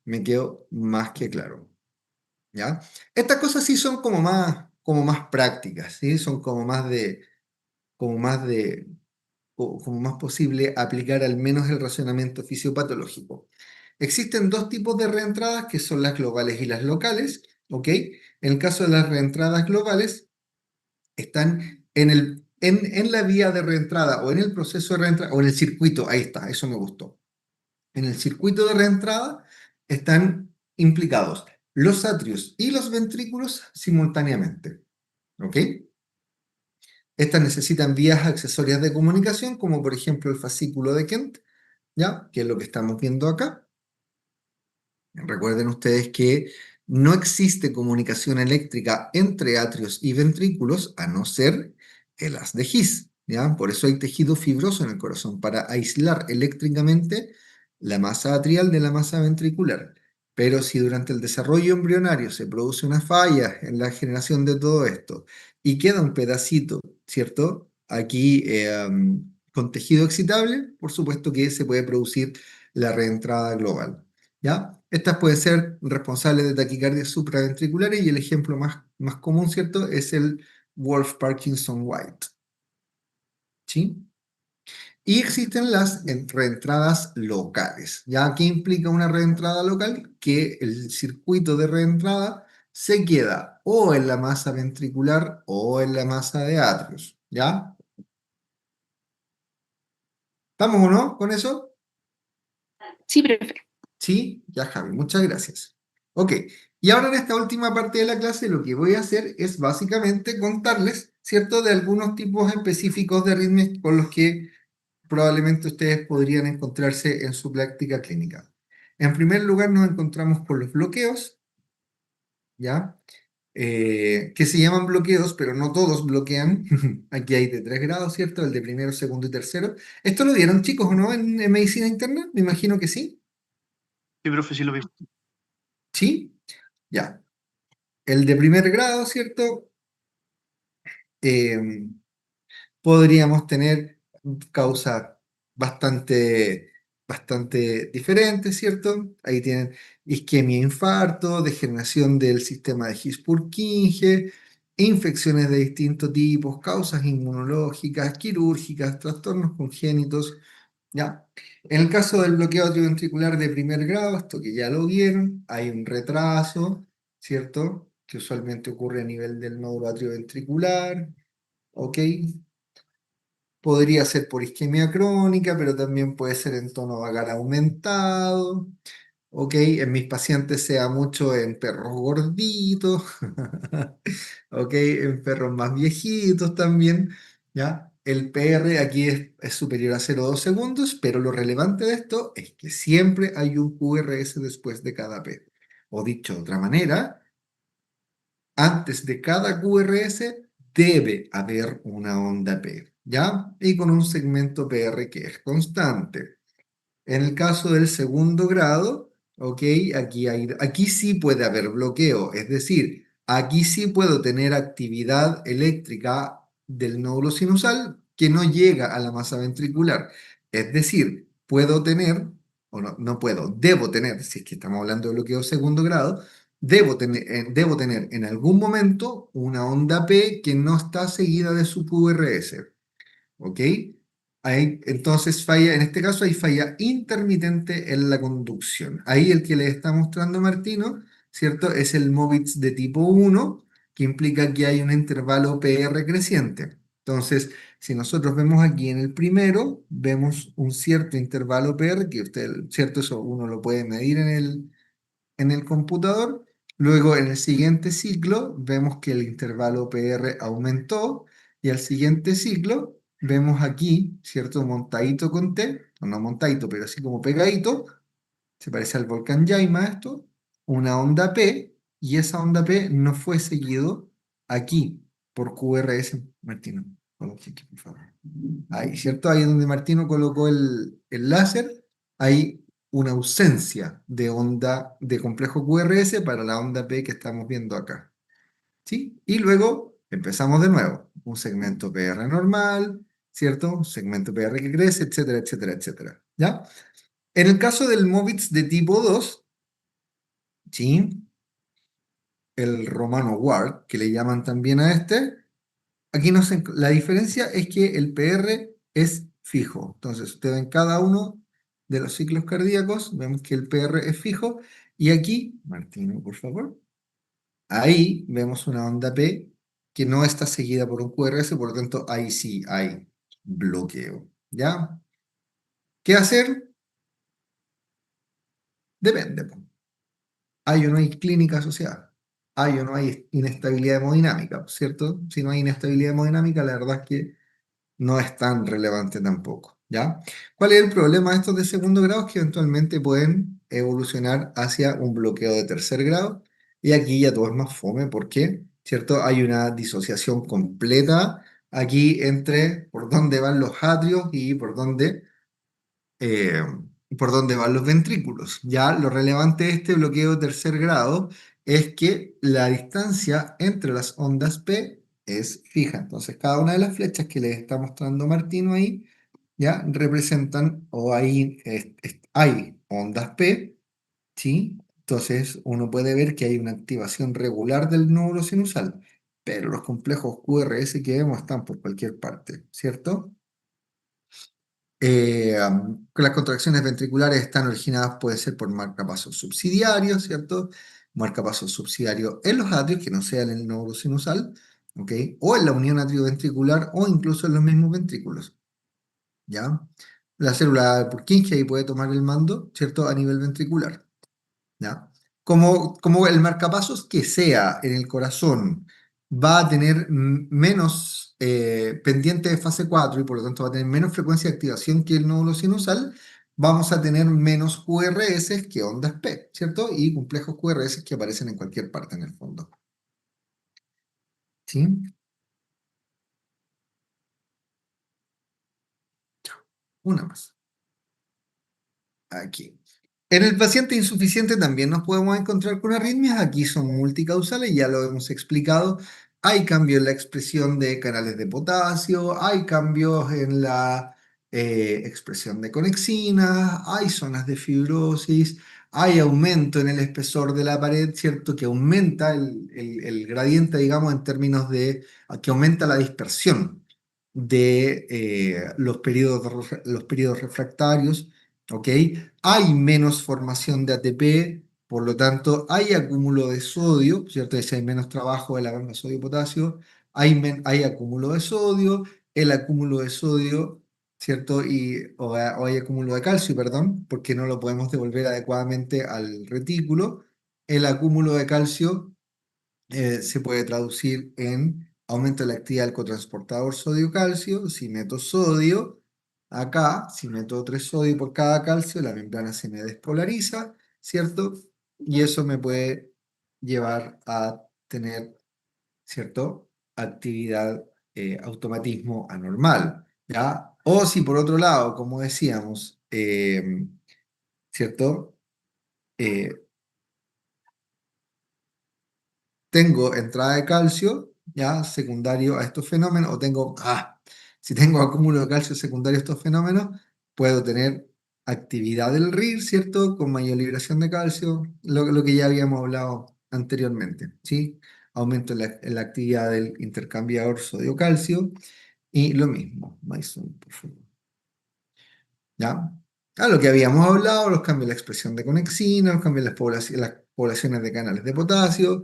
me quedo más que claro. ¿Ya? Estas cosas sí son como más prácticas, ¿sí? Son como más de, como más posible aplicar al menos el razonamiento fisiopatológico. Existen dos tipos de reentradas que son las globales y las locales, ¿ok? En el caso de las reentradas globales, están en la vía de reentrada o en el proceso de reentrada o en el circuito, ahí está, eso me gustó. En el circuito de reentrada están implicados los atrios y los ventrículos simultáneamente, ¿ok? Estas necesitan vías accesorias de comunicación, como por ejemplo el fascículo de Kent, ¿ya? Que es lo que estamos viendo acá. Recuerden ustedes que no existe comunicación eléctrica entre atrios y ventrículos a no ser el haz de His, ¿ya? Por eso hay tejido fibroso en el corazón, para aislar eléctricamente la masa atrial de la masa ventricular. Pero si durante el desarrollo embrionario se produce una falla en la generación de todo esto y queda un pedacito, ¿cierto? Aquí con tejido excitable, por supuesto que se puede producir la reentrada global. ¿Ya? Estas pueden ser responsables de taquicardias supraventriculares y el ejemplo más común, ¿cierto? Es el Wolff-Parkinson-White. ¿Sí? Y existen las reentradas locales. ¿Ya? ¿Qué implica una reentrada local? Que el circuito de reentrada se queda o en la masa ventricular o en la masa de atrios. ¿Ya? ¿Estamos o no con eso? Sí, profe. Sí, ya Javi, muchas gracias. Ok, y ahora en esta última parte de la clase lo que voy a hacer es básicamente contarles, ¿cierto?, de algunos tipos específicos de arritmias con los que probablemente ustedes podrían encontrarse en su práctica clínica. En primer lugar nos encontramos con los bloqueos, ¿ya? Que se llaman bloqueos, pero no todos bloquean. Aquí hay de 3 grados, ¿cierto? El de primero, segundo y tercero. ¿Esto lo vieron, chicos, o no, en medicina interna? Me imagino que sí. Sí, profe, sí lo vi. ¿Sí? Ya. El de primer grado, ¿cierto? Eh, podríamos tener causas bastante, bastante diferentes, ¿cierto? Ahí tienen isquemia, infarto, degeneración del sistema de His-Purkinje, infecciones de distintos tipos, causas inmunológicas, quirúrgicas, trastornos congénitos, ¿ya? En el caso del bloqueo atrioventricular de primer grado, esto que ya lo vieron, hay un retraso, ¿cierto? Que usualmente ocurre a nivel del nódulo atrioventricular, ¿ok? Podría ser por isquemia crónica, pero también puede ser en tono vagal aumentado. ¿Ok? En mis pacientes sea mucho en perros gorditos. ¿Ok? En perros más viejitos también. ¿Ya? El PR aquí es superior a 0,2 segundos, pero lo relevante de esto es que siempre hay un QRS después de cada P. O dicho de otra manera, antes de cada QRS debe haber una onda P, ¿ya? Y con un segmento PR que es constante. En el caso del segundo grado, ¿ok? Aquí sí puede haber bloqueo, es decir, aquí sí puedo tener actividad eléctrica del nódulo sinusal que no llega a la masa ventricular. Es decir, puedo tener, o no, no puedo, debo tener, si es que estamos hablando de bloqueo segundo grado, debo tener en algún momento una onda P que no está seguida de su QRS. ¿Ok? Entonces falla, en este caso hay falla intermitente en la conducción. Ahí el que le está mostrando Martino, ¿cierto? Es el MOVITS de tipo 1, que implica que hay un intervalo PR creciente. Entonces, si nosotros vemos aquí en el primero, vemos un cierto intervalo PR, que usted, ¿cierto? Eso uno lo puede medir en el computador. Luego, en el siguiente ciclo, vemos que el intervalo PR aumentó y al siguiente ciclo vemos aquí, ¿cierto? Montadito con T, o no montadito, pero así como pegadito, se parece al volcán Yaima esto, una onda P, y esa onda P no fue seguido aquí por QRS, Martino. Coloque aquí, por favor. Ahí, ¿cierto? Ahí donde Martino colocó el láser, hay una ausencia de onda de complejo QRS para la onda P que estamos viendo acá. ¿Sí? Y luego empezamos de nuevo. Un segmento PR normal, ¿cierto? Un segmento PR que crece, etcétera, etcétera, etcétera. ¿Ya? En el caso del MOVITS de tipo 2, ¿sí? El romano Ward, que le llaman también a este, aquí la diferencia es que el PR es fijo. Entonces, usted ve en cada uno de los ciclos cardíacos, vemos que el PR es fijo. Y aquí, Martino, por favor, ahí vemos una onda P que no está seguida por un QRS, por lo tanto, ahí sí hay bloqueo. ¿Ya? ¿Qué hacer? Depende, po. Hay o no hay clínica asociada. Hay o no hay inestabilidad hemodinámica, ¿cierto? Si no hay inestabilidad hemodinámica, la verdad es que no es tan relevante tampoco, ¿ya? ¿Cuál es el problema de estos de segundo grado? Es que eventualmente pueden evolucionar hacia un bloqueo de tercer grado, y aquí ya todo es más fome, ¿por qué? ¿Cierto? Hay una disociación completa aquí entre por dónde van los atrios y eh, por dónde van los ventrículos. Ya lo relevante de este bloqueo de tercer grado es que la distancia entre las ondas P es fija. Entonces, cada una de las flechas que les está mostrando Martino ahí, ya representan o hay ondas P, ¿sí? Entonces, uno puede ver que hay una activación regular del nódulo sinusal, pero los complejos QRS que vemos están por cualquier parte, ¿cierto? Que las contracciones ventriculares están originadas, puede ser por marcapasos subsidiarios, ¿cierto? Marcapasos subsidiarios en los atrios, que no sean en el nódulo sinusal, ¿ok? O en la unión atrioventricular o incluso en los mismos ventrículos, ¿ya? La célula de Purkinje ahí puede tomar el mando, ¿cierto? A nivel ventricular. ¿Ya? Como el marcapasos que sea en el corazón va a tener menos pendiente de fase 4 y por lo tanto va a tener menos frecuencia de activación que el nódulo sinusal, vamos a tener menos QRS que ondas P, ¿cierto? Y complejos QRS que aparecen en cualquier parte en el fondo. ¿Sí? Una más. Aquí. En el paciente insuficiente también nos podemos encontrar con arritmias. Aquí son multicausales, ya lo hemos explicado. Hay cambios en la expresión de canales de potasio, hay cambios en la expresión de conexina, hay zonas de fibrosis, hay aumento en el espesor de la pared, ¿cierto? Que aumenta el gradiente, digamos, en términos de que aumenta la dispersión de los periodos refractarios. ¿Ok? Hay menos formación de ATP, por lo tanto, hay acúmulo de sodio, ¿cierto? Si hay menos trabajo de la gama sodio-potasio, hay acúmulo de sodio, el acúmulo de sodio, ¿cierto? O hay acúmulo de calcio, perdón, porque no lo podemos devolver adecuadamente al retículo. El acúmulo de calcio se puede traducir en aumento de la actividad del cotransportador sodio-calcio. Si meto sodio, acá, si meto 3 sodio por cada calcio, la membrana se me despolariza, ¿cierto? Y eso me puede llevar a tener, ¿cierto? Actividad, automatismo anormal, ¿ya? O si por otro lado, como decíamos, ¿cierto? Eh, tengo entrada de calcio, ya, secundario a estos fenómenos, o si tengo acúmulo de calcio secundario a estos fenómenos, puedo tener actividad del RIR, ¿cierto? Con mayor liberación de calcio, lo que ya habíamos hablado anteriormente, ¿sí? Aumento en la actividad del intercambiador sodio-calcio, y lo mismo, Mason, por favor. ¿Ya? A lo que habíamos hablado, los cambios en la expresión de conexina, los cambios en las poblaciones de canales de potasio,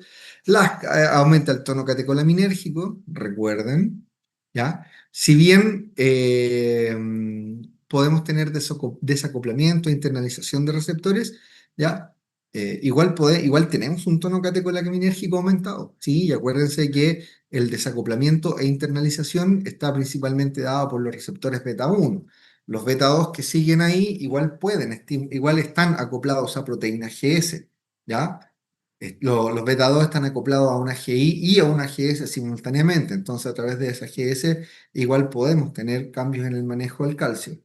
aumenta el tono catecolaminérgico, recuerden, ¿ya? Si bien podemos tener desacoplamiento, internalización de receptores, ¿ya? Igual tenemos un tono catecolaminérgico aumentado, ¿sí? Y acuérdense que el desacoplamiento e internalización está principalmente dado por los receptores beta 1. Los beta 2 que siguen ahí igual están acoplados a proteína GS, ¿ya? Los beta 2 están acoplados a una GI y a una GS simultáneamente, entonces a través de esa GS igual podemos tener cambios en el manejo del calcio.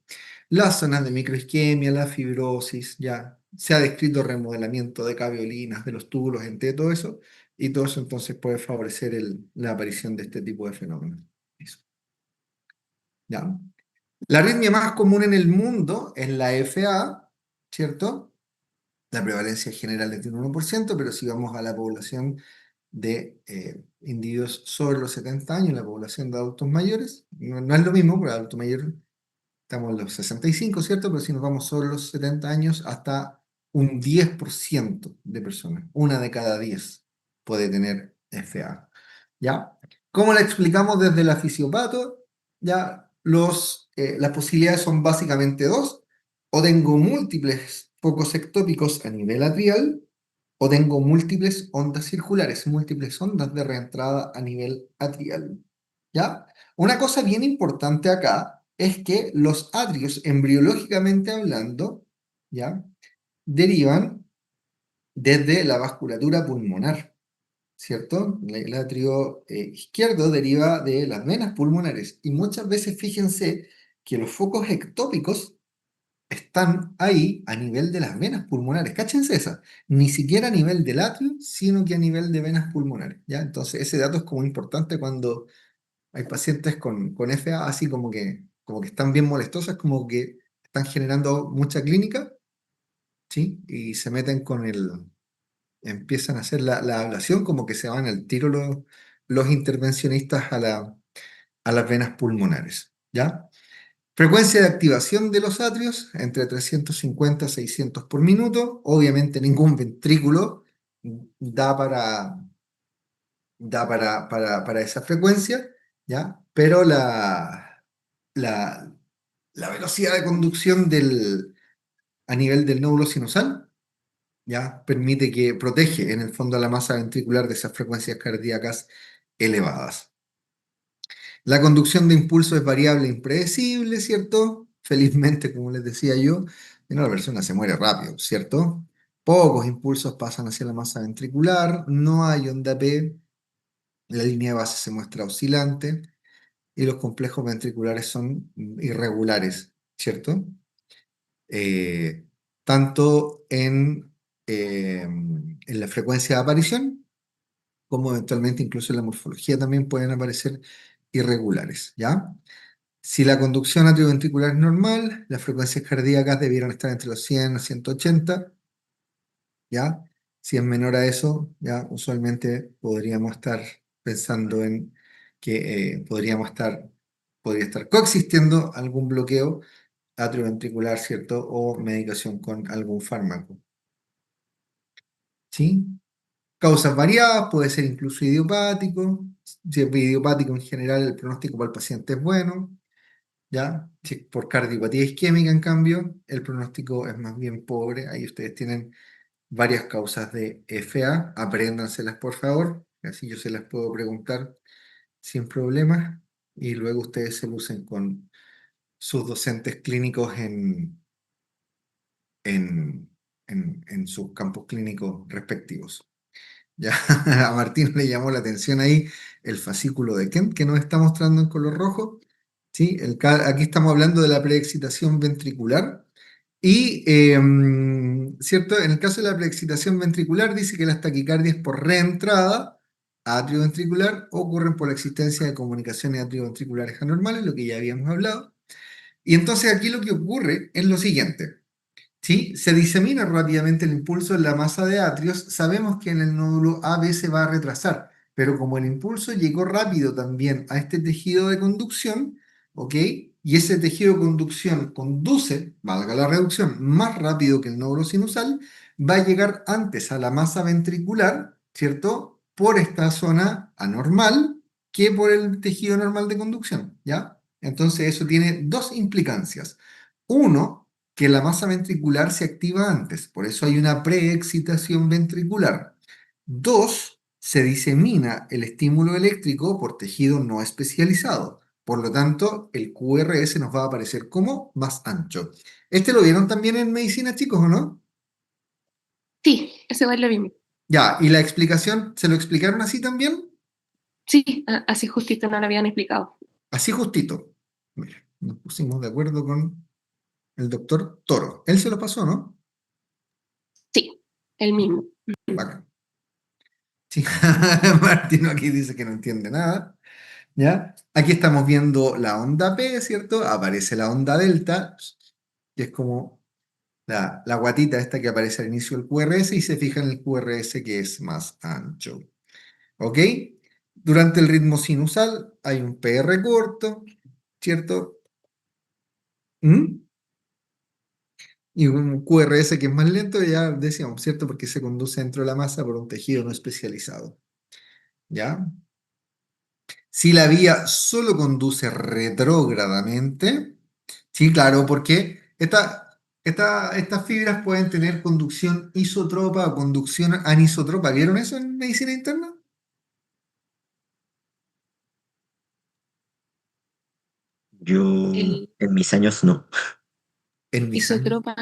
Las zonas de microisquemia, la fibrosis, ya se ha descrito remodelamiento de caveolinas, de los túbulos en T, todo eso, y todo eso entonces puede favorecer la aparición de este tipo de fenómenos. Eso, ¿ya? La arritmia más común en el mundo es la FA, ¿cierto? La prevalencia general es de un 1%, pero si vamos a la población de individuos sobre los 70 años, la población de adultos mayores, no es lo mismo, porque adultos mayores estamos en los 65, ¿cierto? Pero si nos vamos sobre los 70 años, hasta un 10% de personas, una de cada 10 puede tener FA, ¿ya? ¿Cómo la explicamos desde la fisiopato? Ya las posibilidades son básicamente dos: o tengo múltiples focos ectópicos a nivel atrial, o tengo múltiples ondas circulares, múltiples ondas de reentrada a nivel atrial, ¿ya? Una cosa bien importante acá es que los atrios, embriológicamente hablando, ¿ya? Derivan desde la vasculatura pulmonar, ¿cierto? El atrio izquierdo deriva de las venas pulmonares, y muchas veces fíjense que los focos ectópicos están ahí a nivel de las venas pulmonares. Cáchense esa. Ni siquiera a nivel del atrio, sino que a nivel de venas pulmonares, ¿ya? Entonces ese dato es como importante cuando hay pacientes con FA, así como que están bien molestosas, como que están generando mucha clínica, ¿sí? Y se meten empiezan a hacer la ablación, como que se van al tiro los intervencionistas a las venas pulmonares, ¿ya? Frecuencia de activación de los atrios entre 350 a 600 por minuto. Obviamente ningún ventrículo da para esa frecuencia, ¿ya? Pero la, la velocidad de conducción a nivel del nódulo sinusal, ¿ya? Permite que protege en el fondo a la masa ventricular de esas frecuencias cardíacas elevadas. La conducción de impulso es variable e impredecible, ¿cierto? felizmente, como les decía yo, la persona se muere rápido, ¿cierto? Pocos impulsos pasan hacia la masa ventricular, no hay onda P, la línea de base se muestra oscilante y los complejos ventriculares son irregulares, ¿cierto? Eh, tanto en la frecuencia de aparición como eventualmente incluso en la morfología también pueden aparecer irregulares, ¿ya? Si la conducción atrioventricular es normal, las frecuencias cardíacas debieran estar entre los 100 a 180, ¿ya? Si es menor a eso, ya usualmente podríamos estar pensando en que podría estar coexistiendo algún bloqueo atrioventricular, ¿cierto? O medicación con algún fármaco, ¿sí? Causas variadas, puede ser incluso idiopático. Si es idiopático en general, el pronóstico para el paciente es bueno, ¿ya? Si es por cardiopatía isquémica, en cambio, el pronóstico es más bien pobre. Ahí ustedes tienen varias causas de FA, apréndanselas por favor, así yo se las puedo preguntar sin problemas y luego ustedes se lucen con sus docentes clínicos en, en sus campos clínicos respectivos. Ya a Martín le llamó la atención ahí el fascículo de Kent que nos está mostrando en color rojo. ¿Sí? Aquí estamos hablando de la preexcitación ventricular. Y, ¿cierto? En el caso de la preexcitación ventricular, dice que las taquicardias por reentrada atrioventricular ocurren por la existencia de comunicaciones atrioventriculares anormales, lo que ya habíamos hablado. Y entonces aquí lo que ocurre es lo siguiente. ¿Sí? Se disemina rápidamente el impulso en la masa de atrios, sabemos que en el nódulo AB se va a retrasar, pero como el impulso llegó rápido también a este tejido de conducción, ¿ok? Y ese tejido de conducción conduce, valga la reducción, más rápido que el nódulo sinusal, va a llegar antes a la masa ventricular, ¿cierto? Por esta zona anormal que por el tejido normal de conducción, ¿ya? Entonces eso tiene dos implicancias. Uno, que la masa ventricular se activa antes, por eso hay una preexcitación ventricular. Dos, se disemina el estímulo eléctrico por tejido no especializado. Por lo tanto, el QRS nos va a aparecer como más ancho. ¿Este lo vieron también en medicina, chicos, o no? Sí, ese igual lo vimos. Ya, ¿y la explicación, se lo explicaron así también? Sí, así justito no lo habían explicado. Así justito. Mira, nos pusimos de acuerdo con el doctor Toro. Él se lo pasó, ¿no? Sí, el mismo. Bacán. Sí. Martino aquí dice que no entiende nada. ¿Ya? Aquí estamos viendo la onda P, ¿cierto? Aparece la onda delta, que es como la guatita esta que aparece al inicio del QRS y se fija en el QRS que es más ancho. ¿Ok? Durante el ritmo sinusal hay un PR corto, ¿cierto? ¿Mm? Y un QRS que es más lento, ya decíamos, ¿cierto? Porque se conduce dentro de la masa por un tejido no especializado. ¿Ya? Si la vía solo conduce retrógradamente, sí, claro, porque estas fibras pueden tener conducción isotropa o conducción anisotropa. ¿Vieron eso en medicina interna? Yo El en mis años no. En mis años. isotropa.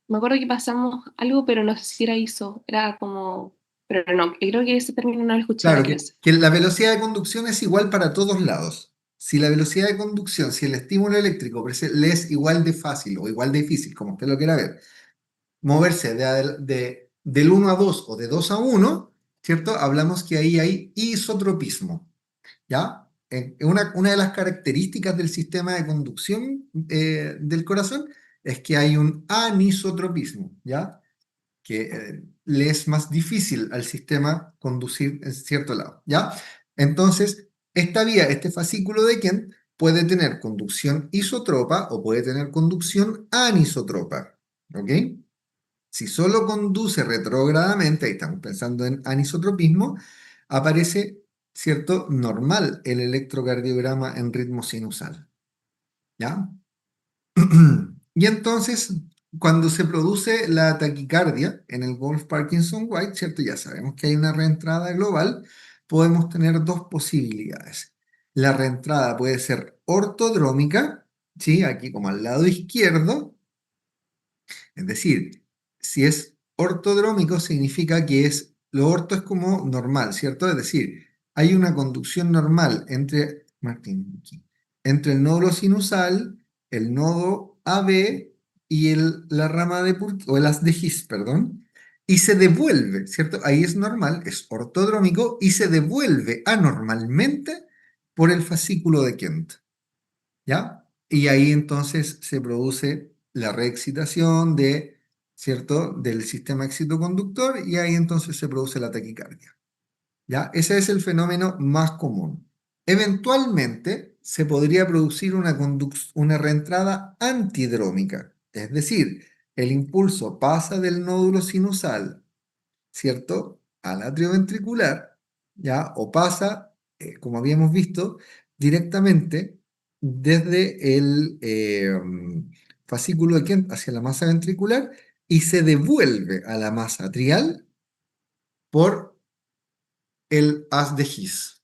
Me acuerdo que pasamos algo, pero no sé si era iso. Era como. Pero no, creo que ese término no lo escuché en la Claro, clase. que la velocidad de conducción es igual para todos lados. Si la velocidad de conducción, si el estímulo eléctrico le es igual de fácil o igual de difícil, como usted lo quiera ver, moverse del 1 a 2 o de 2 a 1, ¿cierto? Hablamos que ahí hay isotropismo, ¿ya? Una de las características del sistema de conducción del corazón es que hay un anisotropismo, ¿ya? Que le es más difícil al sistema conducir en cierto lado, ¿ya? Entonces, esta vía, este fascículo de Kent, puede tener conducción isotropa o puede tener conducción anisotropa, ¿ok? Si solo conduce retrógradamente, ahí estamos pensando en anisotropismo, aparece, ¿cierto? Normal el electrocardiograma en ritmo sinusal, ¿ya? Y entonces, cuando se produce la taquicardia en el Wolff-Parkinson-White, ¿cierto? Ya sabemos que hay una reentrada global, podemos tener dos posibilidades. La reentrada puede ser ortodrómica, ¿sí? Aquí como al lado izquierdo. Es decir, si es ortodrómico significa que lo orto es como normal, ¿cierto? Es decir, hay una conducción normal entre, Martín, aquí, entre el nódulo sinusal, el nodo AB y la rama de o el haz de His, perdón, y se devuelve, ¿cierto? Ahí es normal, es ortodrómico y se devuelve anormalmente por el fascículo de Kent. ¿Ya? Y ahí entonces se produce la reexcitación ¿cierto? Del sistema excitoconductor y ahí entonces se produce la taquicardia. ¿Ya? Ese es el fenómeno más común. Eventualmente se podría producir una reentrada antidrómica, es decir, el impulso pasa del nódulo sinusal, ¿cierto? Al atrio ventricular, ¿ya? O pasa, como habíamos visto, directamente desde el fascículo de Kent hacia la masa ventricular y se devuelve a la masa atrial por el haz de His,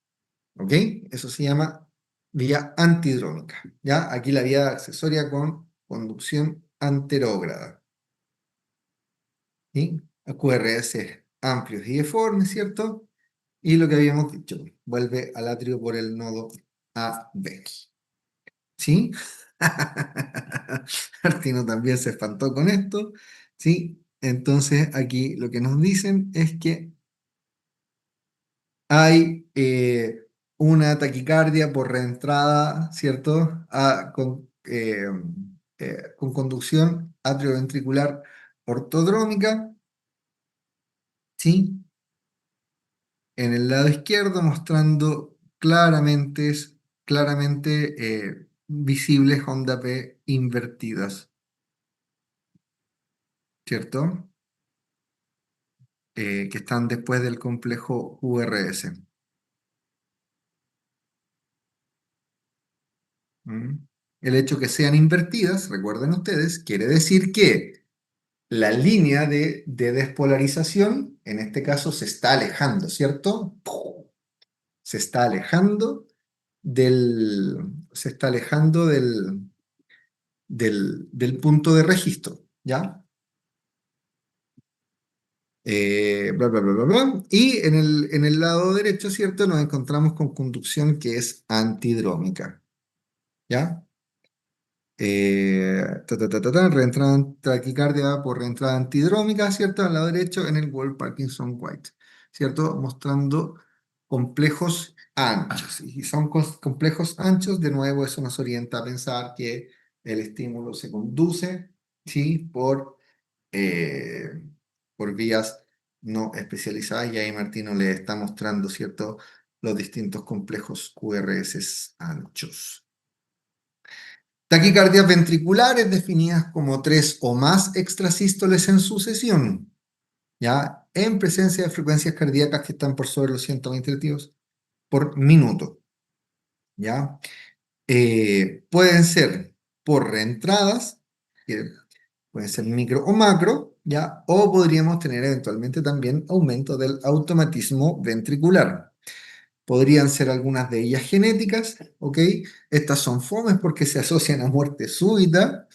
¿ok? Eso se llama vía antidrómica, ¿ya? Aquí la vía accesoria con conducción anterógrada, ¿sí? QRS amplios y deformes, ¿cierto? Y lo que habíamos dicho, vuelve al atrio por el nodo AB. ¿Sí? Artino también se espantó con esto. ¿Sí? Entonces aquí lo que nos dicen es que hay una taquicardia por reentrada, ¿cierto? Con conducción atrioventricular ortodrómica, ¿sí? En el lado izquierdo mostrando claramente visibles onda P invertidas, ¿cierto? Que están después del complejo URS. ¿Mm? El hecho que sean invertidas, recuerden ustedes, quiere decir que la línea de despolarización, en este caso, se está alejando, ¿cierto? Se está alejando se está alejando del punto de registro, ¿ya? Bla, bla, bla, bla, bla. Y en el lado derecho, ¿cierto? Nos encontramos con conducción que es antidrómica, ¿ya? Reentrada taquicardia por reentrada antidrómica, ¿cierto? Al lado derecho en el Wall Parkinson White, ¿cierto? Mostrando complejos anchos. Y son complejos anchos, de nuevo, eso nos orienta a pensar que el estímulo se conduce, ¿sí? Eh, por vías no especializadas, y ahí Martino le está mostrando, ¿cierto? Los distintos complejos QRS anchos. Taquicardias ventriculares definidas como 3 o más extrasístoles en sucesión, ¿ya? En presencia de frecuencias cardíacas que están por sobre los 120 latidos por minuto, ¿ya? Pueden ser por reentradas, que pueden ser micro o macro, ¿ya? O podríamos tener eventualmente también aumento del automatismo ventricular. Podrían ser algunas de ellas genéticas, ¿ok? Estas son fomes porque se asocian a muerte súbita,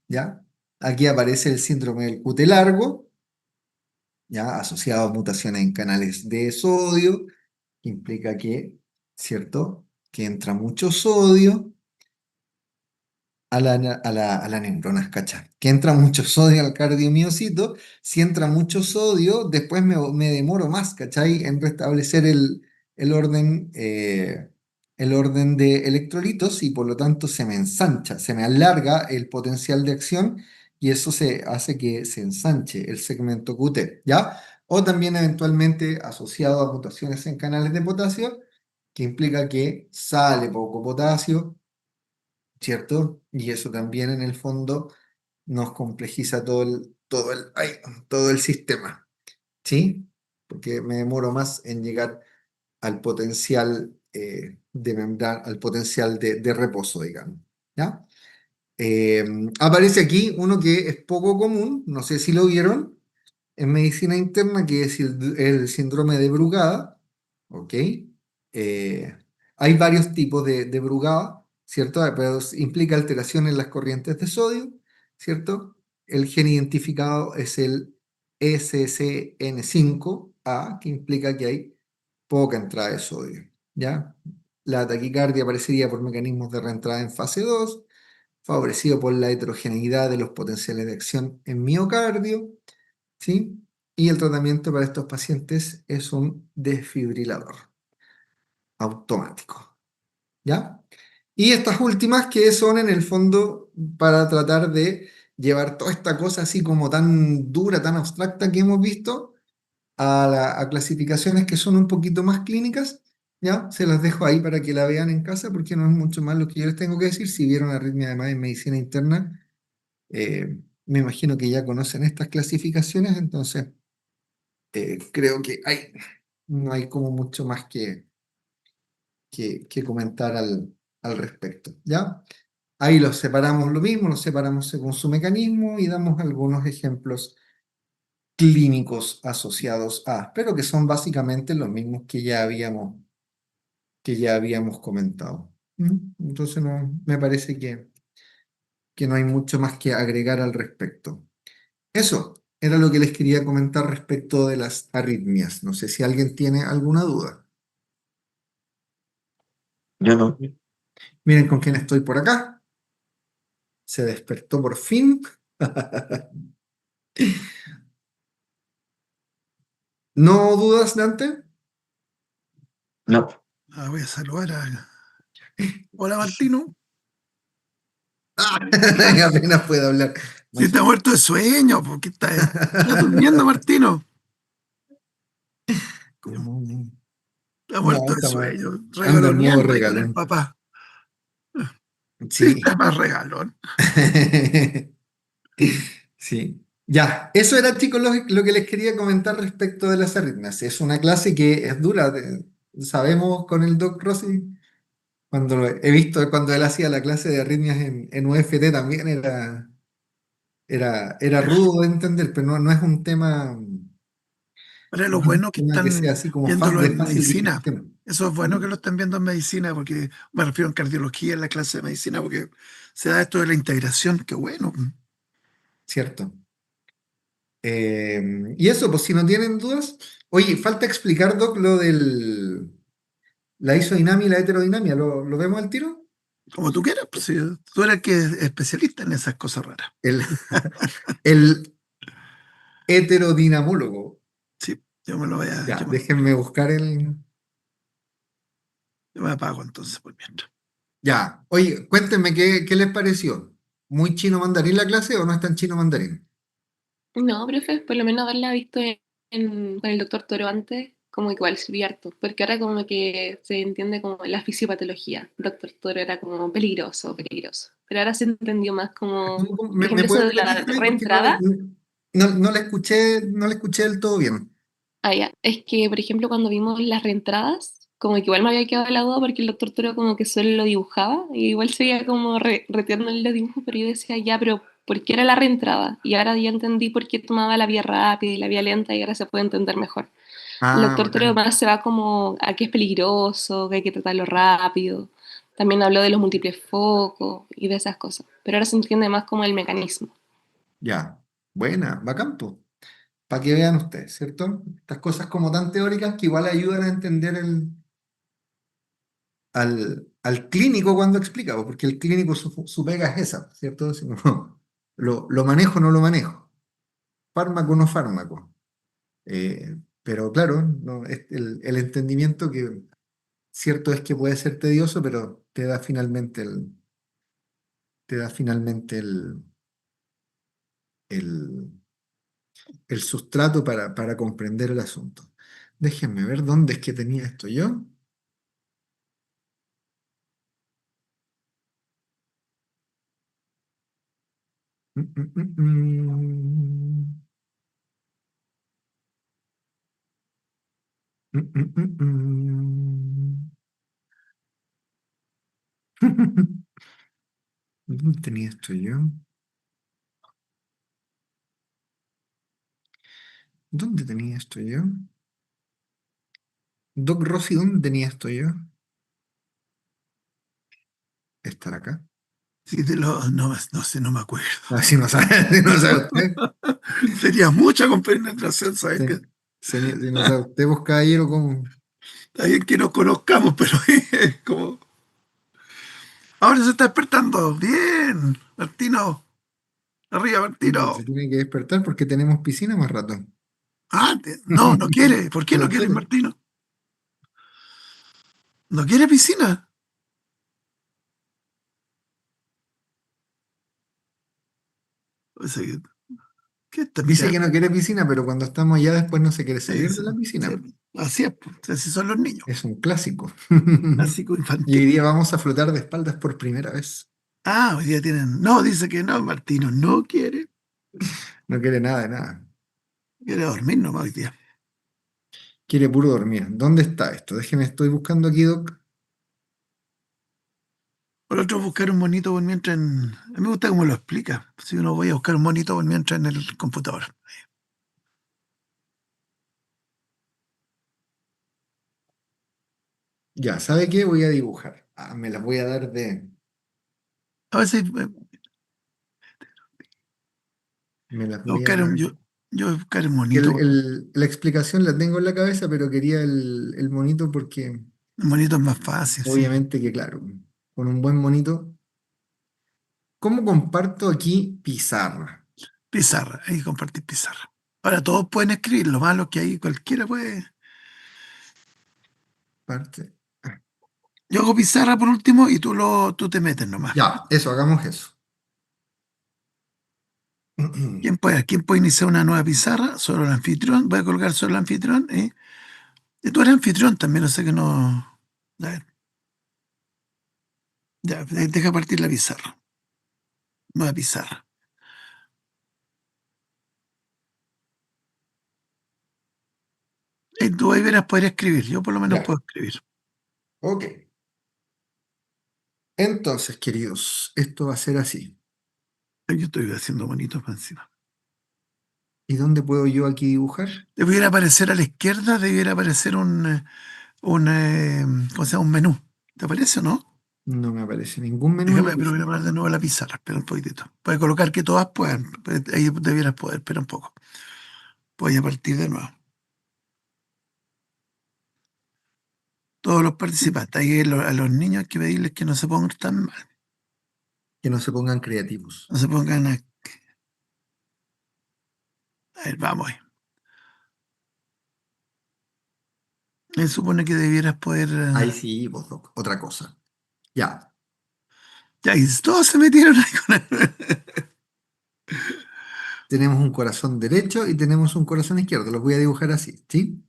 ¿ya? Aquí aparece el síndrome del QT largo, ¿ya? Asociado a mutaciones en canales de sodio, que implica que, ¿cierto? Que entra mucho sodio a las neuronas, ¿cachai? Que entra mucho sodio al cardiomiocito. Si entra mucho sodio, después me demoro más, ¿cachai? En restablecer el orden, eh, el orden de electrolitos y por lo tanto se me ensancha, se me alarga el potencial de acción y eso se hace que se ensanche el segmento QT, ¿ya? O también eventualmente asociado a mutaciones en canales de potasio, que implica que sale poco potasio, ¿cierto? Y eso también en el fondo nos complejiza todo el sistema, ¿sí? Porque me demoro más en llegar al potencial de membrana, al potencial de reposo, digamos, ¿ya? Eh, Aparece aquí uno que es poco común, no sé si lo vieron, en medicina interna, que es el síndrome de Brugada, ¿ok? Hay varios tipos de Brugada, ¿cierto? Pero implica alteración en las corrientes de sodio, ¿cierto? El gen identificado es el SCN5A, que implica que hay poca entrada de sodio, ¿ya? La taquicardia aparecería por mecanismos de reentrada en fase 2, favorecido por la heterogeneidad de los potenciales de acción en miocardio, ¿sí? Y el tratamiento para estos pacientes es un desfibrilador automático, ¿ya? Y estas últimas que son en el fondo para tratar de llevar toda esta cosa así como tan dura, tan abstracta que hemos visto a clasificaciones que son un poquito más clínicas, ¿ya? Se las dejo ahí para que la vean en casa porque no es mucho más lo que yo les tengo que decir. Si vieron arritmia además en medicina interna, me imagino que ya conocen estas clasificaciones, entonces creo que no hay como mucho más que comentar al respecto, ¿ya? Ahí los separamos lo mismo, los separamos según su mecanismo y damos algunos ejemplos clínicos asociados a, pero que son básicamente los mismos que ya habíamos comentado. Entonces me parece que no hay mucho más que agregar al respecto. Eso era lo que les quería comentar respecto de las arritmias. No sé si alguien tiene alguna duda. Yo no. Miren con quién estoy por acá. Se despertó por fin. ¿No dudas, Dante? No. Voy a saludar a... Hola, Martino. Apenas puedo hablar. Si está muerto de sueño, ¿por qué está durmiendo, Martino? ¿Cómo? Está No, muerto de sueño, anda en modo regaloneando ahí con el regalón. papá. Sí, Sí. está más regalón. Sí. Ya, eso era, chicos, lo que les quería comentar respecto de las arritmias. Es una clase que es dura. Sabemos con el Doc Rossi, he visto cuando él hacía la clase de arritmias en UFT también era rudo de entender, pero no es un tema, Pero es no lo es un bueno que tema que sea están así como viéndolo de en fácil medicina. digestión. Eso es bueno que lo estén viendo en medicina, porque me refiero en cardiología, en la clase de medicina, porque se da esto de la integración, qué bueno. ¿Cierto? Y eso, pues si no tienen dudas. Oye, falta explicar, Doc, lo del la isodinamia y la heterodinamia. ¿Lo vemos al tiro? Como tú quieras, pues, si tú eres el que es especialista en esas cosas raras. El, el heterodinamólogo. Sí, yo me lo voy a, Ya, déjenme buscar el. yo me apago entonces por mientras. Ya, oye, cuéntenme qué les pareció. ¿Muy chino mandarín la clase o no es tan chino mandarín? No, profe, por lo menos haberla visto con el doctor Toro antes, como que igual sirvió harto, porque ahora como que se entiende como la fisiopatología. El doctor Toro era como peligroso, peligroso. Pero ahora se entendió más como, por Me ejemplo, eso puede de la repetir, Freddy? Porque reentrada. no le escuché del todo bien. Ah, ya. Es que, por ejemplo, cuando vimos las reentradas, como que igual me había quedado la duda porque el doctor Toro como que solo lo dibujaba, y igual se veía como reteando en los dibujos, pero yo decía, ya, pero ¿por qué era la reentrada? Y ahora ya entendí por qué tomaba la vía rápida y la vía lenta, y ahora se puede entender mejor. El Ah, doctor Toro bacán. más se va como a que es peligroso, que hay que tratarlo rápido. También habló de los múltiples focos y de esas cosas. Pero ahora se entiende más como el mecanismo. Ya, buena, bacán, pues. Para que vean ustedes, ¿cierto? Estas cosas como tan teóricas que igual ayudan a entender al clínico cuando explica, po, porque el clínico su pega es esa, ¿cierto? Si no, lo manejo o no lo manejo, fármaco o no fármaco. Pero claro, no, es el entendimiento que cierto es que puede ser tedioso, pero te da finalmente el, el sustrato para comprender el asunto. Déjenme ver dónde es que tenía esto yo. Mm, mm, mm, mm. Mm, mm, mm, mm. ¿Dónde tenía esto yo? ¿Dónde tenía esto yo? Doc Rossi, ¿dónde tenía esto yo? estar acá. Sí, no sé, no me acuerdo. Si no sabe, si no sabe usted. Sería mucha compenetración, ¿sabes Si, qué? si no sabe usted, pues caballero, ¿cómo? Está bien que nos conozcamos, pero es como... Ahora se está despertando. Bien, Martino. Arriba, Sí, pues, Martino. se tiene que despertar porque tenemos piscina más rato. Ah, no, no quiere. ¿Por qué no No quiere, quiere. Martino? ¿No quiere piscina? O sea, ¿qué está Dice que mirando? no quiere piscina, pero cuando estamos allá después no se quiere Sí, salir de la sí, piscina. así es, pues, así son los niños. Es un clásico. Clásico Y hoy infantil. día vamos a flotar de espaldas por primera vez. Ah, hoy día tienen. No, dice que no, Martino, no quiere. No quiere nada de nada. Quiere dormir nomás hoy día. Quiere puro dormir. ¿Dónde está esto? Déjeme, estoy buscando aquí, Doc. Por otro, buscar un monito por mientras en. A mí me gusta cómo lo explica. Si uno voy a buscar un monito por mientras en el computador. Ya, ¿sabe qué? Voy a dibujar. Me las voy a dar de... A veces Me las voy a voy a buscar dar... yo voy a buscar un Que monito. la explicación la tengo en la cabeza, pero quería el monito porque Un monito es más fácil, sí. obviamente que, claro, con un buen monito. ¿Cómo comparto aquí pizarra? Pizarra, ahí compartir pizarra. Ahora todos pueden escribir, lo malo es que ahí cualquiera puede. Parte. Ah, Yo hago pizarra por último y tú te metes nomás. ya, eso, hagamos eso. ¿Quién puede iniciar una nueva pizarra? Solo el anfitrión. Voy a colgar solo el anfitrión. Y tú eres anfitrión también, o sea que no. A ver, ya, deja partir la pizarra. Nueva pizarra. Y tú ahí verás poder escribir. Yo por lo menos Ya, puedo escribir. ok. Entonces, queridos, esto va a ser así. Yo estoy haciendo bonitos para encima. ¿Y dónde puedo yo aquí dibujar? Debiera aparecer a la izquierda, debiera aparecer ¿cómo se llama? Un menú. ¿Te aparece o no? No me aparece ningún menú en la Déjame pizarra. programar de nuevo la pizarra. Espera un poquitito. Puede colocar que todas puedan. Ahí debieras poder. Espera un poco. Voy a partir de nuevo. Todos los participantes. Ahí a los niños hay que pedirles que no se pongan tan mal. Que no se pongan creativos. No se pongan a ver, vamos ahí. Se supone que debieras poder. Ahí sí, vos, Doc, otra cosa. Ya, Ya, y todos se metieron ahí con tenemos un corazón derecho y tenemos un corazón izquierdo. Los voy a dibujar así, ¿sí?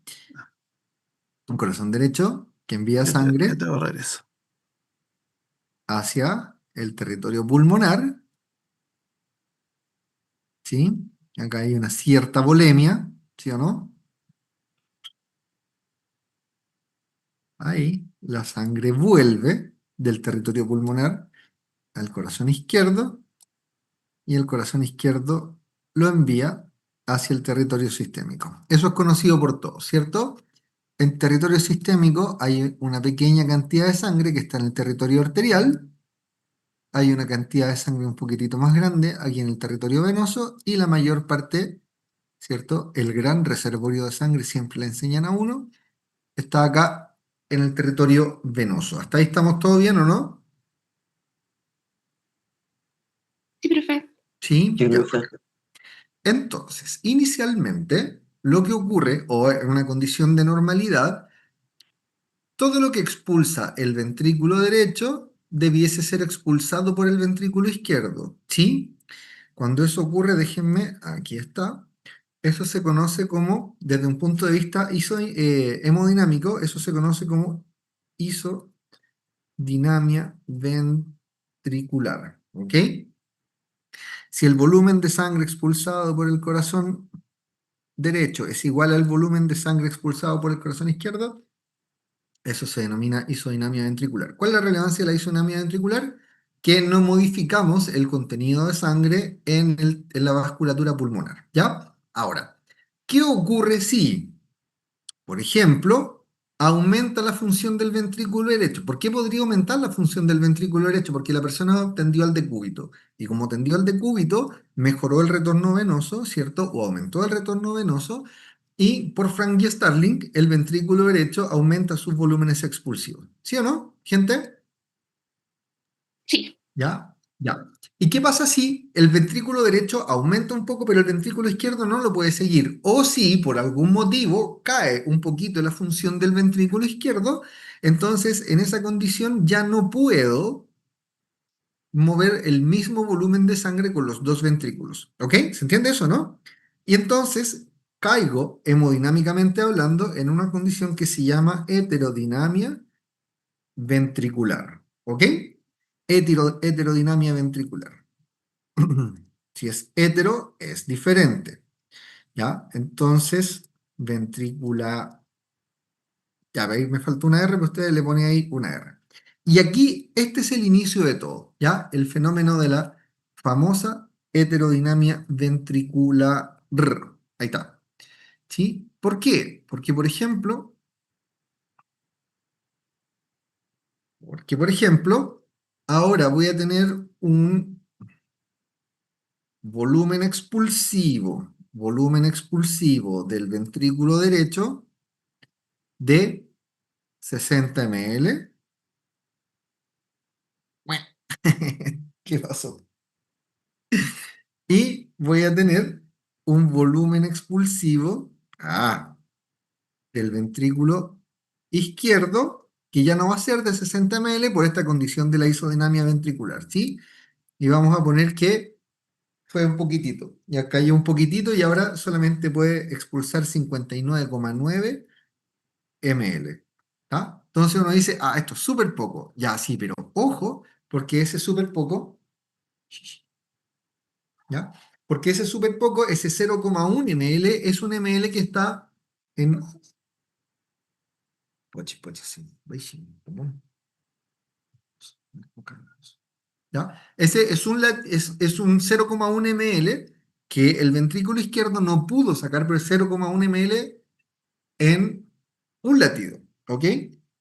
Un corazón derecho que envía Ya sangre te voy a borrar eso. hacia el territorio pulmonar, ¿sí? Acá hay una cierta volemia, ¿sí o no? Ahí la sangre vuelve del territorio pulmonar al corazón izquierdo y el corazón izquierdo lo envía hacia el territorio sistémico. Eso es conocido por todos, ¿cierto? En territorio sistémico hay una pequeña cantidad de sangre que está en el territorio arterial, hay una cantidad de sangre un poquitito más grande aquí en el territorio venoso y la mayor parte, ¿cierto? El gran reservorio de sangre, siempre le enseñan a uno, está acá en el territorio venoso. ¿Hasta ahí estamos todos bien o no? Sí, profe. Sí, Sí, ya. profe. Entonces, inicialmente, lo que ocurre, o en una condición de normalidad, todo lo que expulsa el ventrículo derecho debiese ser expulsado por el ventrículo izquierdo, ¿sí? Cuando eso ocurre, déjenme, aquí está, eso se conoce como, desde un punto de vista hemodinámico, eso se conoce como isodinamia ventricular, ¿ok? Si el volumen de sangre expulsado por el corazón derecho es igual al volumen de sangre expulsado por el corazón izquierdo, eso se denomina isodinamia ventricular. ¿Cuál es la relevancia de la isodinamia ventricular? Que no modificamos el contenido de sangre en la vasculatura pulmonar, ¿ya? Ahora, ¿qué ocurre si, por ejemplo, aumenta la función del ventrículo derecho. ¿Por qué podría aumentar la función del ventrículo derecho? Porque la persona tendió al decúbito. Y como tendió al decúbito, mejoró el retorno venoso, ¿cierto? O aumentó el retorno venoso. Y por Frank y Starling, el ventrículo derecho aumenta sus volúmenes expulsivos. ¿Sí o no, gente? Sí. ¿Ya? Ya. ¿Y qué pasa si el ventrículo derecho aumenta un poco, pero el ventrículo izquierdo no lo puede seguir? O si por algún motivo cae un poquito la función del ventrículo izquierdo, entonces en esa condición ya no puedo mover el mismo volumen de sangre con los dos ventrículos. ¿Ok? ¿Se entiende eso, no? Y entonces caigo, hemodinámicamente hablando, en una condición que se llama heterodinamia ventricular. ¿Ok? Heterodinamia ventricular. Si es hetero, es diferente. ¿Ya? Entonces, ventrícula. Ya veis, me falta una R, pero ustedes le ponen ahí una R. Y aquí, este es el inicio de todo, ¿ya? El fenómeno de la famosa heterodinamia ventricular. Ahí está. ¿Sí? ¿Por qué? Porque, por ejemplo, ahora voy a tener un volumen expulsivo del ventrículo derecho de 60 ml. Bueno, ¿qué pasó? Y voy a tener un volumen expulsivo del ventrículo izquierdo, que ya no va a ser de 60 ml por esta condición de la isodinamia ventricular, ¿sí? Y vamos a poner que fue un poquitito. Ya cayó un poquitito y ahora solamente puede expulsar 59,9 ml. ¿Tá? Entonces uno dice, esto es súper poco. Ya, sí, pero ojo, porque ese súper poco, ¿ya? Porque ese súper poco, ese 0,1 ml, es un ml que está en... Poche, poche, sí. ¿Ya? Ese es un 0,1 ml que el ventrículo izquierdo no pudo sacar, pero es 0,1 ml en un latido, ¿ok?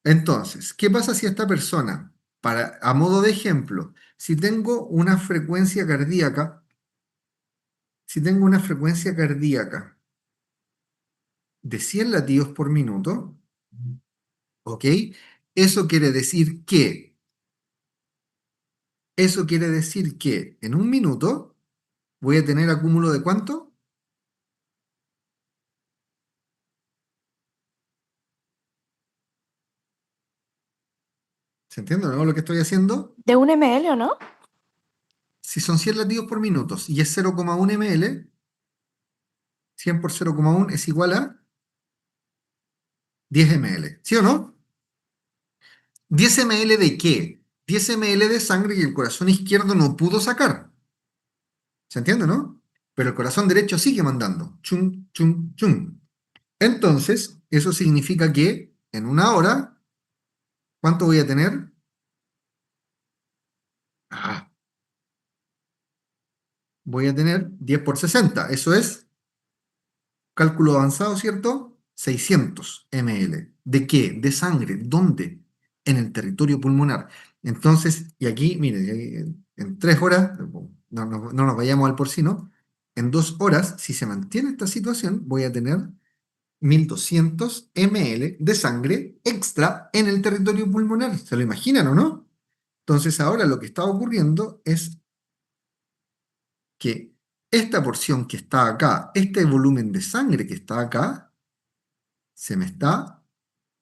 Entonces, ¿qué pasa si esta persona, a modo de ejemplo, si tengo una frecuencia cardíaca de 100 latidos por minuto, ¿ok? Eso quiere decir que, eso quiere decir que en un minuto voy a tener acúmulo de ¿cuánto? ¿Se entiende, no, lo que estoy haciendo? ¿De 1 ml o no? Si son 100 latidos por minuto y es 0,1 ml, 100 por 0,1 es igual a 10 ml, ¿sí o no? ¿10 ml de qué? 10 ml de sangre que el corazón izquierdo no pudo sacar. ¿Se entiende, no? Pero el corazón derecho sigue mandando. Chum, chum, chum. Entonces, eso significa que en una hora, ¿cuánto voy a tener? Ah, voy a tener 10 por 60. Eso es cálculo avanzado, ¿cierto? 600 ml. ¿De qué? De sangre. ¿Dónde? En el territorio pulmonar. Entonces, y aquí, miren, en 3 horas, no nos vayamos al porcino, en 2 horas, si se mantiene esta situación, voy a tener 1200 ml de sangre extra en el territorio pulmonar. ¿Se lo imaginan o no? Entonces, ahora lo que está ocurriendo es que esta porción que está acá, este volumen de sangre que está acá, se me está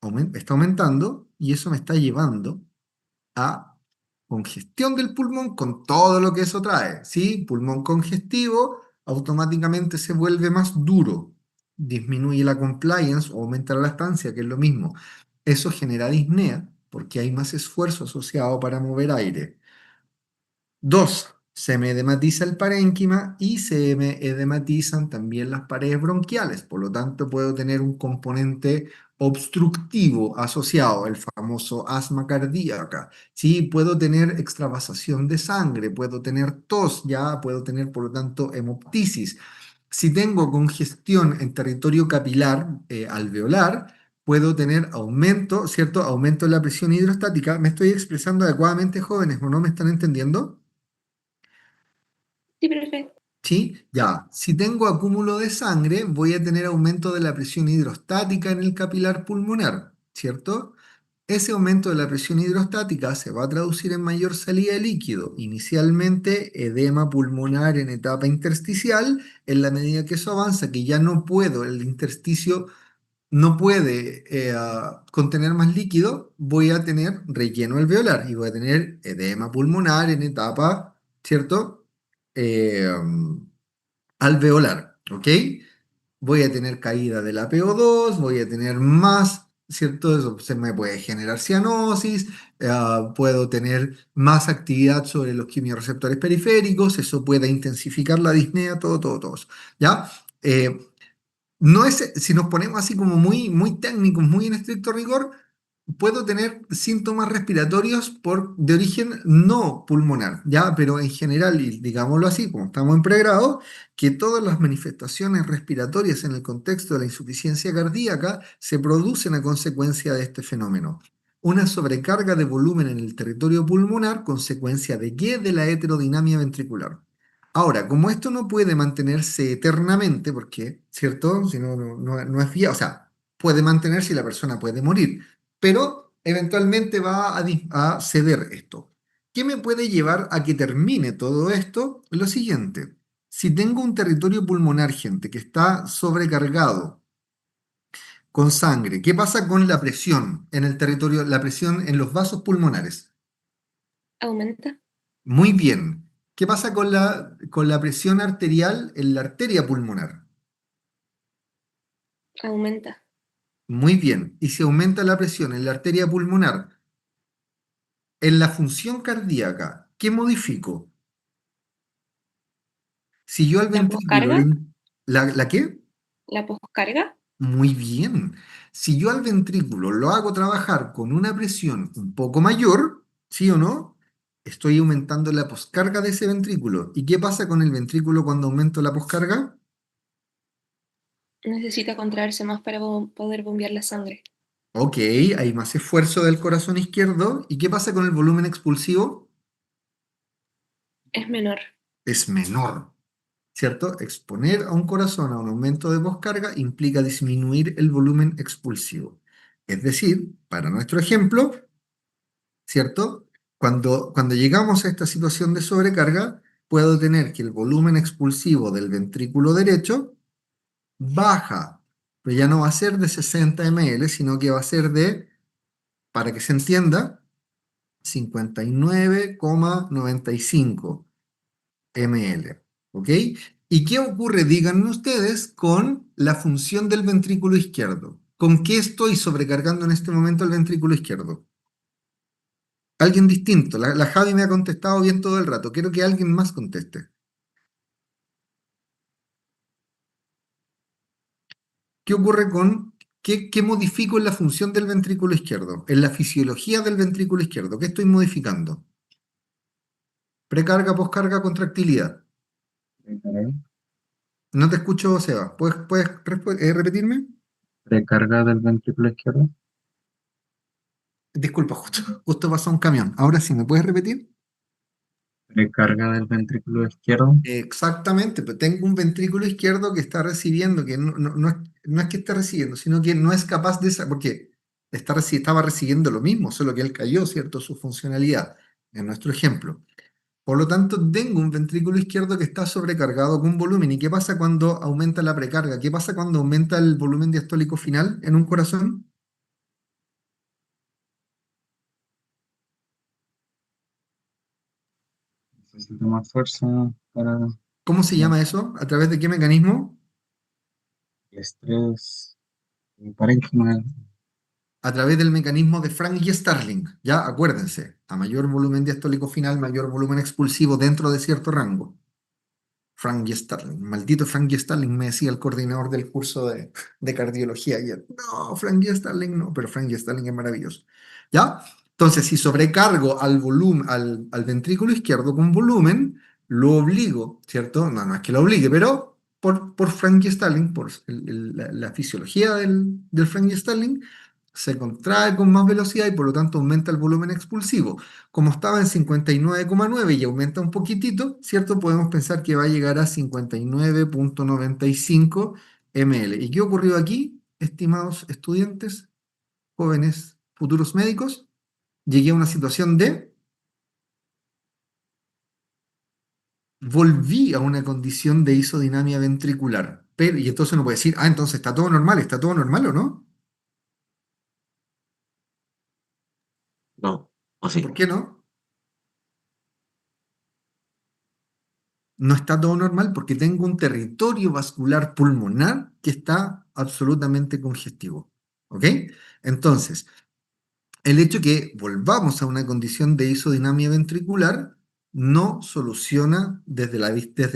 aumentando y eso me está llevando a congestión del pulmón con todo lo que eso trae, ¿sí? Pulmón congestivo automáticamente se vuelve más duro, disminuye la compliance o aumenta la lactancia, que es lo mismo. Eso genera disnea porque hay más esfuerzo asociado para mover aire. 2, se me edematiza el parénquima y se me edematizan también las paredes bronquiales. Por lo tanto, puedo tener un componente obstructivo asociado, el famoso asma cardíaca. Sí, puedo tener extravasación de sangre, puedo tener tos, ya puedo tener, por lo tanto, hemoptisis. Si tengo congestión en territorio capilar alveolar, puedo tener aumento, ¿cierto? Aumento de la presión hidrostática. ¿Me estoy expresando adecuadamente, jóvenes, o no me están entendiendo? Sí, profe. ¿Sí? Ya. Si tengo acúmulo de sangre, voy a tener aumento de la presión hidrostática en el capilar pulmonar, ¿cierto? Ese aumento de la presión hidrostática se va a traducir en mayor salida de líquido, inicialmente edema pulmonar en etapa intersticial, en la medida que eso avanza, que ya no puedo, el intersticio no puede contener más líquido, voy a tener relleno alveolar y voy a tener edema pulmonar en etapa, ¿cierto? Eh, alveolar, ¿ok? Voy a tener caída de la PO2, voy a tener más, ¿cierto? Eso se me puede generar cianosis, puedo tener más actividad sobre los quimiorreceptores periféricos, eso puede intensificar la disnea, todo eso, ¿ya? No es, si nos ponemos así como muy técnicos, muy en estricto rigor, puedo tener síntomas respiratorios de origen no pulmonar, ¿ya? Pero en general, y digámoslo así, como estamos en pregrado, que todas las manifestaciones respiratorias en el contexto de la insuficiencia cardíaca se producen a consecuencia de este fenómeno. Una sobrecarga de volumen en el territorio pulmonar, consecuencia de qué? De la heterodinamia ventricular. Ahora, como esto no puede mantenerse eternamente, porque, ¿cierto? Si no, no es viable, o sea, puede mantenerse y la persona puede morir, pero eventualmente va a ceder esto. ¿Qué me puede llevar a que termine todo esto? Lo siguiente, si tengo un territorio pulmonar, gente, que está sobrecargado con sangre, ¿qué pasa con la presión en el territorio, la presión en los vasos pulmonares? Aumenta. Muy bien. ¿Qué pasa con la presión arterial en la arteria pulmonar? Aumenta. Muy bien. Y si aumenta la presión en la arteria pulmonar, en la función cardíaca, ¿qué modifico? Si yo al ¿La ventrículo poscarga? ¿La qué? ¿La poscarga? Muy bien. Si yo al ventrículo lo hago trabajar con una presión un poco mayor, ¿sí o no? Estoy aumentando la poscarga de ese ventrículo. ¿Y qué pasa con el ventrículo cuando aumento la poscarga? Necesita contraerse más para poder bombear la sangre. Ok, hay más esfuerzo del corazón izquierdo. ¿Y qué pasa con el volumen expulsivo? Es menor. Es menor, ¿cierto? Exponer a un corazón a un aumento de poscarga implica disminuir el volumen expulsivo. Es decir, para nuestro ejemplo, ¿cierto? Cuando llegamos a esta situación de sobrecarga, puedo tener que el volumen expulsivo del ventrículo derecho baja, pero ya no va a ser de 60 ml, sino que va a ser de, para que se entienda, 59,95 ml. ¿Ok? ¿Y qué ocurre, díganme ustedes, con la función del ventrículo izquierdo? ¿Con qué estoy sobrecargando en este momento el ventrículo izquierdo? Alguien distinto. La Javi me ha contestado bien todo el rato. Quiero que alguien más conteste. ¿Qué ocurre qué modifico en la función del ventrículo izquierdo? En la fisiología del ventrículo izquierdo. ¿Qué estoy modificando? Precarga, poscarga, contractilidad. No te escucho, Seba. ¿Puedes repetirme? Recarga del ventrículo izquierdo. Disculpa, justo pasó un camión. Ahora sí, ¿me puedes repetir? Recarga del ventrículo izquierdo. Exactamente, pero tengo un ventrículo izquierdo que está recibiendo, que no es que esté recibiendo, sino que no es capaz de... Porque estaba recibiendo lo mismo, solo que él cayó, ¿cierto? Su funcionalidad, en nuestro ejemplo. Por lo tanto, tengo un ventrículo izquierdo que está sobrecargado con volumen. ¿Y qué pasa cuando aumenta la precarga? ¿Qué pasa cuando aumenta el volumen diastólico final en un corazón? Necesito más fuerza para ¿Cómo se llama eso? ¿A través de qué mecanismo? el estrés, el parénquima. A través del mecanismo de Frank y Starling. Ya, acuérdense, a mayor volumen diastólico final, mayor volumen expulsivo dentro de cierto rango. Frank y Starling. Maldito Frank y Starling, me decía el coordinador del curso de cardiología ayer. No, Frank y Starling no, pero Frank y Starling es maravilloso. ¿Ya? Entonces, si sobrecargo al volumen, al ventrículo izquierdo con volumen, lo obligo, ¿cierto? No, no es que lo obligue, pero por Frank Starling, por la fisiología del Frank Starling, se contrae con más velocidad y por lo tanto aumenta el volumen expulsivo. Como estaba en 59,9 y aumenta un poquitito, ¿cierto? Podemos pensar que va a llegar a 59,95 ml. ¿Y qué ocurrió aquí, estimados estudiantes, jóvenes, futuros médicos? Llegué a una situación de volví a una condición de isodinamia ventricular. Pero, y entonces uno puede decir, entonces ¿está todo normal o no? No, o ¿Por sí. qué no? No está todo normal porque tengo un territorio vascular pulmonar que está absolutamente congestivo. ¿Ok? Entonces, el hecho que volvamos a una condición de isodinamia ventricular no soluciona desde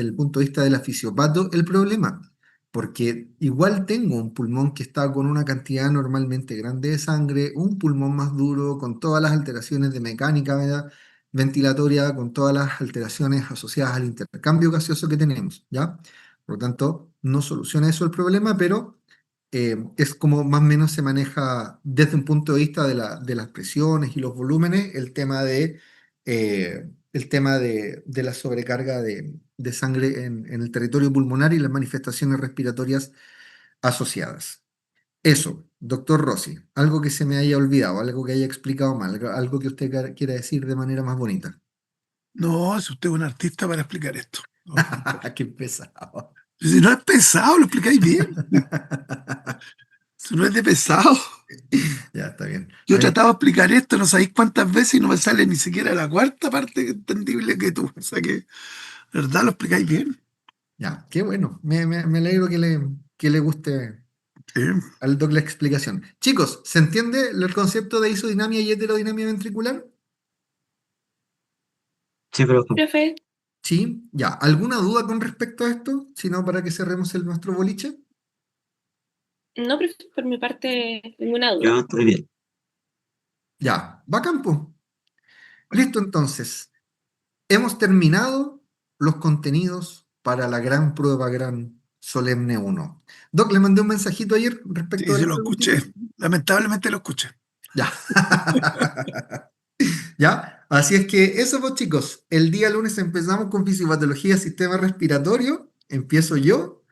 el punto de vista de la fisiopato el problema, porque igual tengo un pulmón que está con una cantidad normalmente grande de sangre, un pulmón más duro, con todas las alteraciones de mecánica, ¿verdad? Ventilatoria, con todas las alteraciones asociadas al intercambio gaseoso que tenemos, ¿ya? Por lo tanto, no soluciona eso el problema, pero es como más o menos se maneja desde un punto de vista de las presiones y los volúmenes el tema de la sobrecarga de sangre en el territorio pulmonar y las manifestaciones respiratorias asociadas. Eso, doctor Rossi, algo que se me haya olvidado, algo que haya explicado mal, algo que usted quiera decir de manera más bonita. No, es usted un artista para explicar esto. No, Qué pesado. si no es pesado, lo explicáis bien. Si no es de pesado. Ya, está bien. Yo he Está bien. tratado de explicar esto, no sabéis cuántas veces y no me sale ni siquiera la cuarta parte entendible que tú. O sea que, de verdad, lo explicáis bien. Ya, qué bueno. Me alegro que le guste Sí. al doc la explicación. Chicos, ¿se entiende el concepto de isodinamia y heterodinamia ventricular? Sí, profe. Profe, Sí, ya. ¿Alguna duda con respecto a esto? Si no, para que cerremos nuestro boliche. no, profe, por mi parte, ninguna duda. Yo estoy bien. Ya, va campo. Listo, entonces. Hemos terminado los contenidos para la gran prueba, gran solemne 1. Doc, le mandé un mensajito ayer respecto Sí, de sí, la lo preguntita. escuché. Lamentablemente lo escuché. Ya. ¿Ya? Así es que eso, pues chicos, el día lunes empezamos con fisiopatología sistema respiratorio, empiezo yo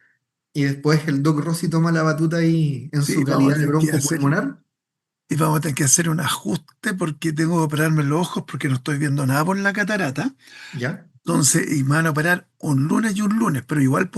y después el Doc Rossi toma la batuta ahí en Sí, su calidad de broncopulmonar. vamos a tener que hacer un ajuste porque tengo que operarme los ojos porque no estoy viendo nada por la catarata. ¿Ya? Entonces, y me van a operar un lunes y un lunes, pero igual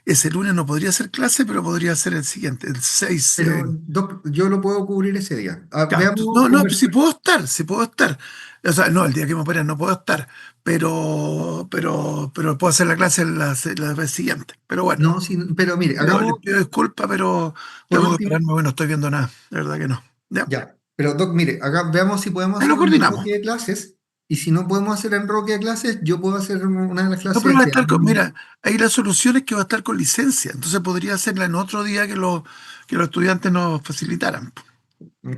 ese lunes no podría hacer clase, pero podría ser el siguiente, el 6. Pero, Doc, yo lo puedo cubrir ese día. Ya, entonces, Veamos, no, no, pues sí puedo estar, sí puedo estar. O sea, no, el día que me operen no puedo estar, pero puedo hacer la clase la vez siguiente. Pero bueno, no, sí, pero mire, les hagamos pido disculpas, pero por tengo que último, operarme, bueno, no estoy viendo nada, de verdad que no. Ya, ya. Pero, Doc, mire, veamos si podemos ahí hacer lo un coordinamos. enroque de clases. Y si no podemos hacer enroque de clases, yo puedo hacer una de las No, pero clases va a de estar mira, ahí la solución es que va a estar con licencia, entonces podría hacerla en otro día que los estudiantes nos facilitaran.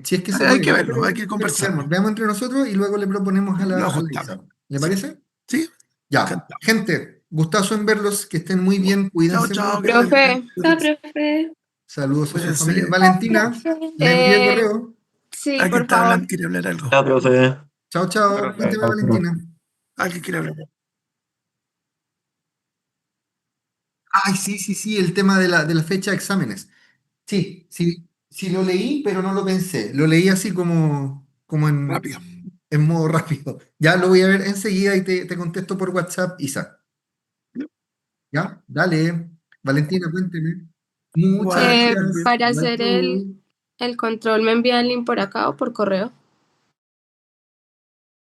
Si es que se Hay puede, que ¿ya? verlo, hay que Pero conversarlo. veamos entre nosotros y luego le proponemos a Lo a la ajustamos. Isa. ¿Le Sí, parece? sí, Ya. encantado. Gente, gustazo en verlos, que estén muy Bueno, bien, chao, cuídense chao, que mucho. estén bien. Profe, Chao, profe. Saludos a su familia. Cuídense. Valentina, le envié correo. sí, Alguien por está favor. hablando, quiere hablar algo. Ya, profe. Chao, chao. Profe. Cuénteme, Valentina. Alguien quiere hablar. Ay, sí, sí, sí, el tema de la fecha de exámenes. Sí, sí, sí lo leí, pero no lo pensé. Lo leí así como Rápido. en modo rápido. Ya lo voy a ver enseguida y te contesto por WhatsApp, Isa. ¿Ya? Dale. Valentina, cuénteme. Muchas Igual, que estén gracias. bien. Para Igual hacer tú. el control, ¿me envían el link por acá o por correo?